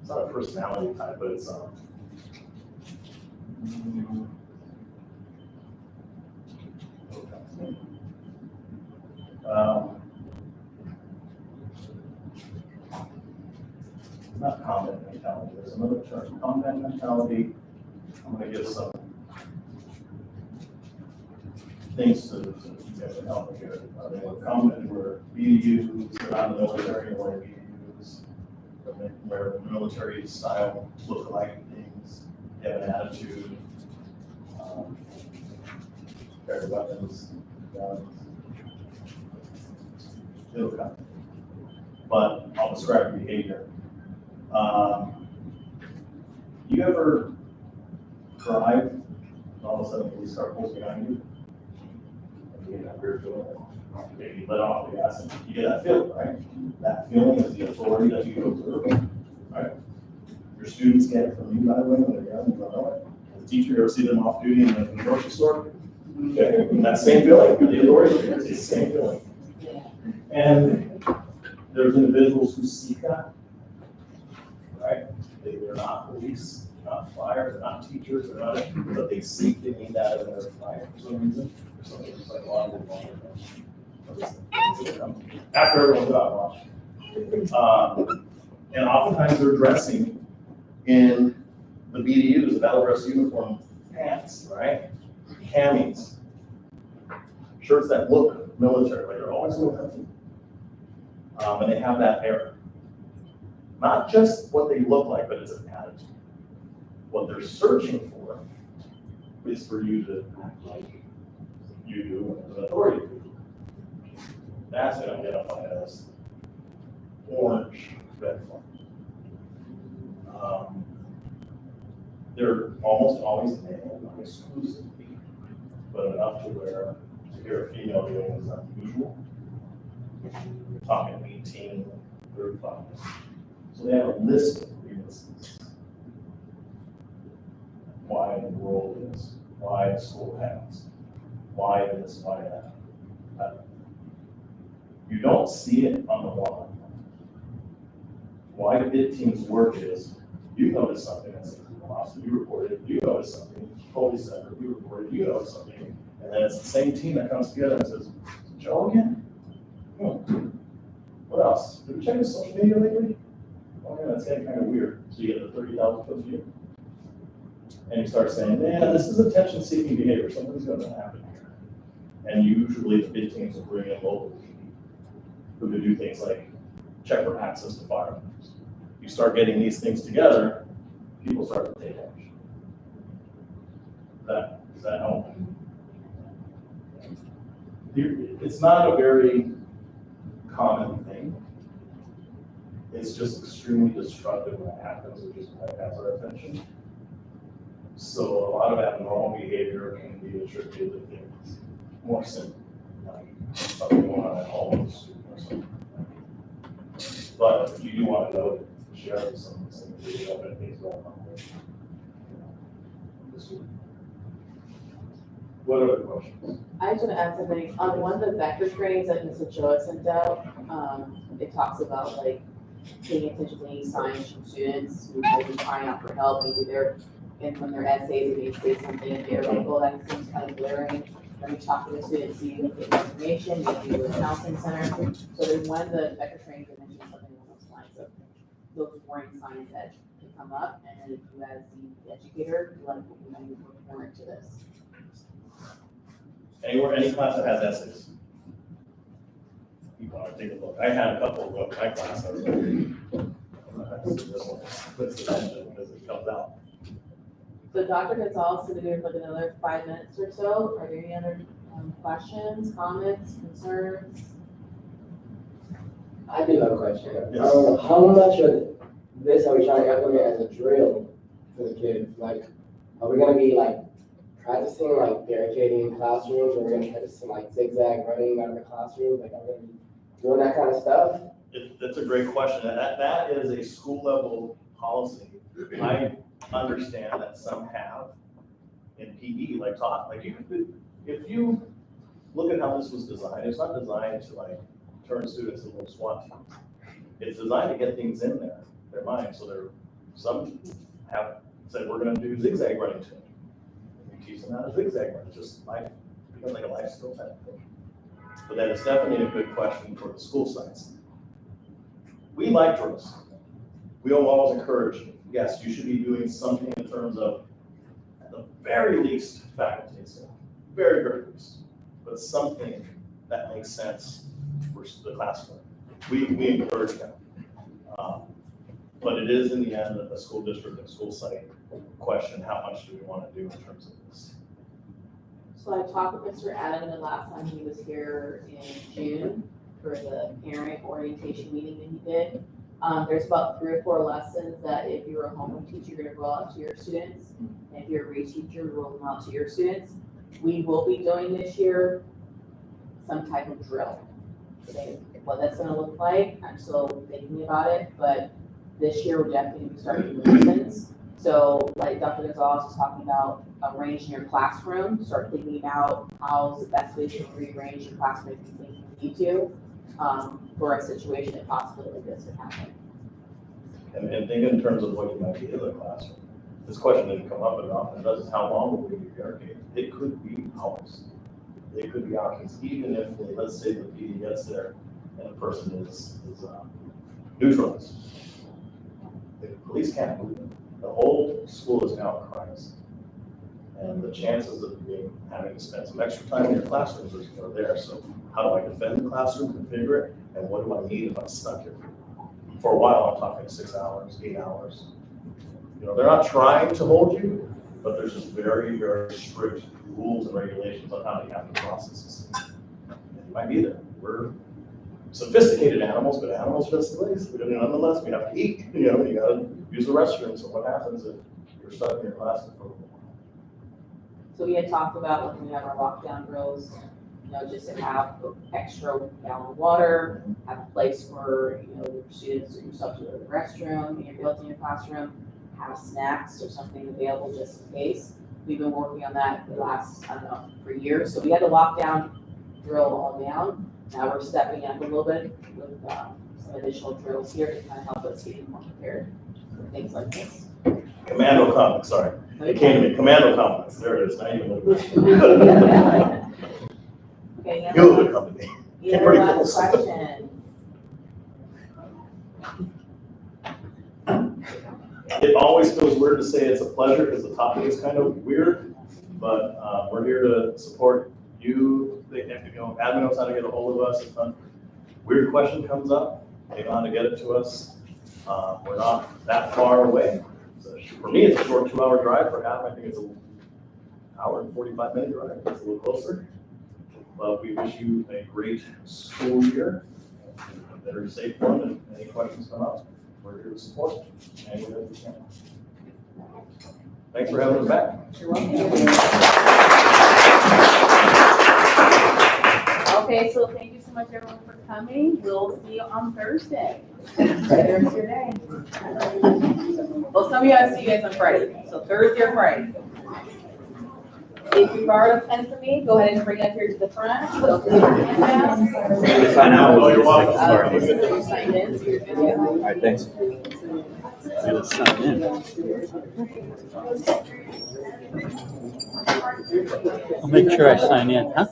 it's not a personality type, but it's, not combat mentality, there's another term, combat mentality. I'm gonna give some things to help me here. They were combat, were BDUs around the military, or BDUs, where the military style look-alike things, they have an attitude, carry weapons, guns. It'll come. But I'll describe the behavior. You ever drive, and all of a sudden police car pulls behind you? And you get that weird feeling, maybe you let off the gas, and you get that feeling, right? That feeling is the authority that you can observe, right? Your students get it from you, by the way, when they're young, you don't know it. As a teacher, you ever see them off duty in the grocery store? Okay, and that same feeling, you're the authority, it's the same feeling. And there's individuals who seek that, right? They're not police, they're not fire, they're not teachers, they're not, but they seek, they need that in their life for some reason. For some reason, it's like, well, I'm going after everyone's got watch. And oftentimes they're dressing in the BDUs, the battle dress uniform pants, right? Camis, shirts that look military, like they're always military. And they have that air. Not just what they look like, but it's an attitude. What they're searching for is for you to act like you do as an authority figure. That's what I identify as orange red flag. They're almost always male, not exclusively, but enough to where to hear a female doing is unusual. We're talking 18, 35. So they have a list of grievances. Why the world is, why the school has, why this, why that. You don't see it on the wall. Why bid teams work is, you notice something that's lost, you report it, you notice something, totally separate, you report it, you notice something, and then it's the same team that comes together and says, Joe again? What else? Did we check his social media lately? Oh yeah, that's getting kind of weird. So you get the 30,000 foot view. And you start saying, man, this is attention seeking behavior, something's gonna happen here. And usually the bid teams will bring in local people who can do things like check for access to firearms. You start getting these things together, people start to take action. Does that help? It's not a very common thing. It's just extremely destructive when it happens, which is why it has our attention. So a lot of abnormal behavior can be attributed to things more simple, like something going on at home or something. But you do want to know, share some video of it, things going on there. This week. What other questions? I just want to add something. On one of the vector trainings that Ms. Ochoa sent out, it talks about like paying attention to any signs from students who might be crying out for help. Maybe they're, and when their essays, they may say something in their article that seems kind of glaring. When we talk to the students, see if they have information, maybe to the counseling center. So then one of the vector trainings, they mentioned something along those lines of those warning signs that can come up, and then you as the educator, you want to warrant to this. Any class that has essays. You want to take a look. I had a couple of my class. I was like, this one puts attention because it comes out. So Dr. Gonzalez, so we're like another 5 minutes or so. Are there any other questions, comments, concerns? I do have a question. Yes. How much of this are we trying to implement as a drill for the kids? Like, are we gonna be like practicing like barricading classrooms, or we're gonna practice some like zigzag running out of the classroom? Like, are we gonna be doing that kind of stuff? That's a great question. That is a school level policy. I understand that some have in PE, like taught, like if you look at how this was designed, it's not designed to like turn students into little SWAT teams. It's designed to get things in their mind, so some have said, we're gonna do zigzag running today. We teach them how to zigzag run, it's just life, becomes like a life skill type of thing. But that is definitely a good question for the school sites. We like drills. We always encourage, yes, you should be doing something in terms of, at the very least, faculty and staff, very, very least, but something that makes sense for the classroom. We encourage them. But it is in the end a school district and school site question, how much do we want to do in terms of this? So I talked with Mr. Adam the last time he was here in June for the parent orientation meeting that he did. There's about 3 or 4 lessons that if you're a homeroom teacher, you're gonna roll out to your students. And if you're a reteacher, you're rolling out to your students. We will be doing this year some type of drill. What that's gonna look like, I'm still thinking about it, but this year we're definitely gonna be starting lessons. So like Dr. Gonzalez was talking about arranging your classroom, start thinking about how's the best way to rearrange your classroom if you think you need to, for a situation that possibly like this could happen. And think in terms of what you might be in the classroom. This question didn't come up enough, and does how long will we be barricaded? It could be hours. It could be hours, even if, let's say the PD gets there and a person is neutralized. The police can't move them. The whole school is now in crisis. And the chances of having to spend some extra time in your classrooms are there. So how do I defend the classroom, configure it, and what do I need if I'm stuck here? For a while, I'm talking 6 hours, 8 hours. You know, they're not trying to hold you, but there's just very, very strict rules and regulations on how you have to process this. You might be there. We're sophisticated animals, but animals just ways. Nonetheless, we have to eat. You know, you gotta use the restroom. So what happens if you're stuck in your classroom for a while? So we had talked about when we have our lockdown drills, you know, just to have extra gallon of water, have a place for, you know, your students or yourself to go to the restroom, and you're built in your classroom, have snacks or something available just in case. We've been working on that the last, I don't know, for years. So we had the lockdown drill all down. Now we're stepping up a little bit with some additional drills here to kind of help us get more prepared for things like this. Commando complex, sorry. It came to me, commando complex. There it is. Now you know. Okay, You would come to me. any other last questions? It always feels weird to say it's a pleasure because the topic is kind of weird, but we're here to support you. They have to go, admin knows how to get a hold of us. If a weird question comes up, they know how to get it to us. We're not that far away. So for me, it's a short 2-hour drive. For Adam, I think it's an hour and 45-minute drive. It's a little closer. But we wish you a great school year, a very safe one, and any questions come up, we're here to support any way that we can. Thanks for having us back. You're welcome. Okay, so thank you so much everyone for coming. We'll see you on Thursday. There's your day. Well, some of you I see you guys on Friday, so Thursday or Friday. If you borrowed a pen from me, go ahead and bring it here to the front. Sign out. Oh, you're welcome. You signed in, so you're good. All right, thanks. Let's sign in. I'll make sure I sign in, huh?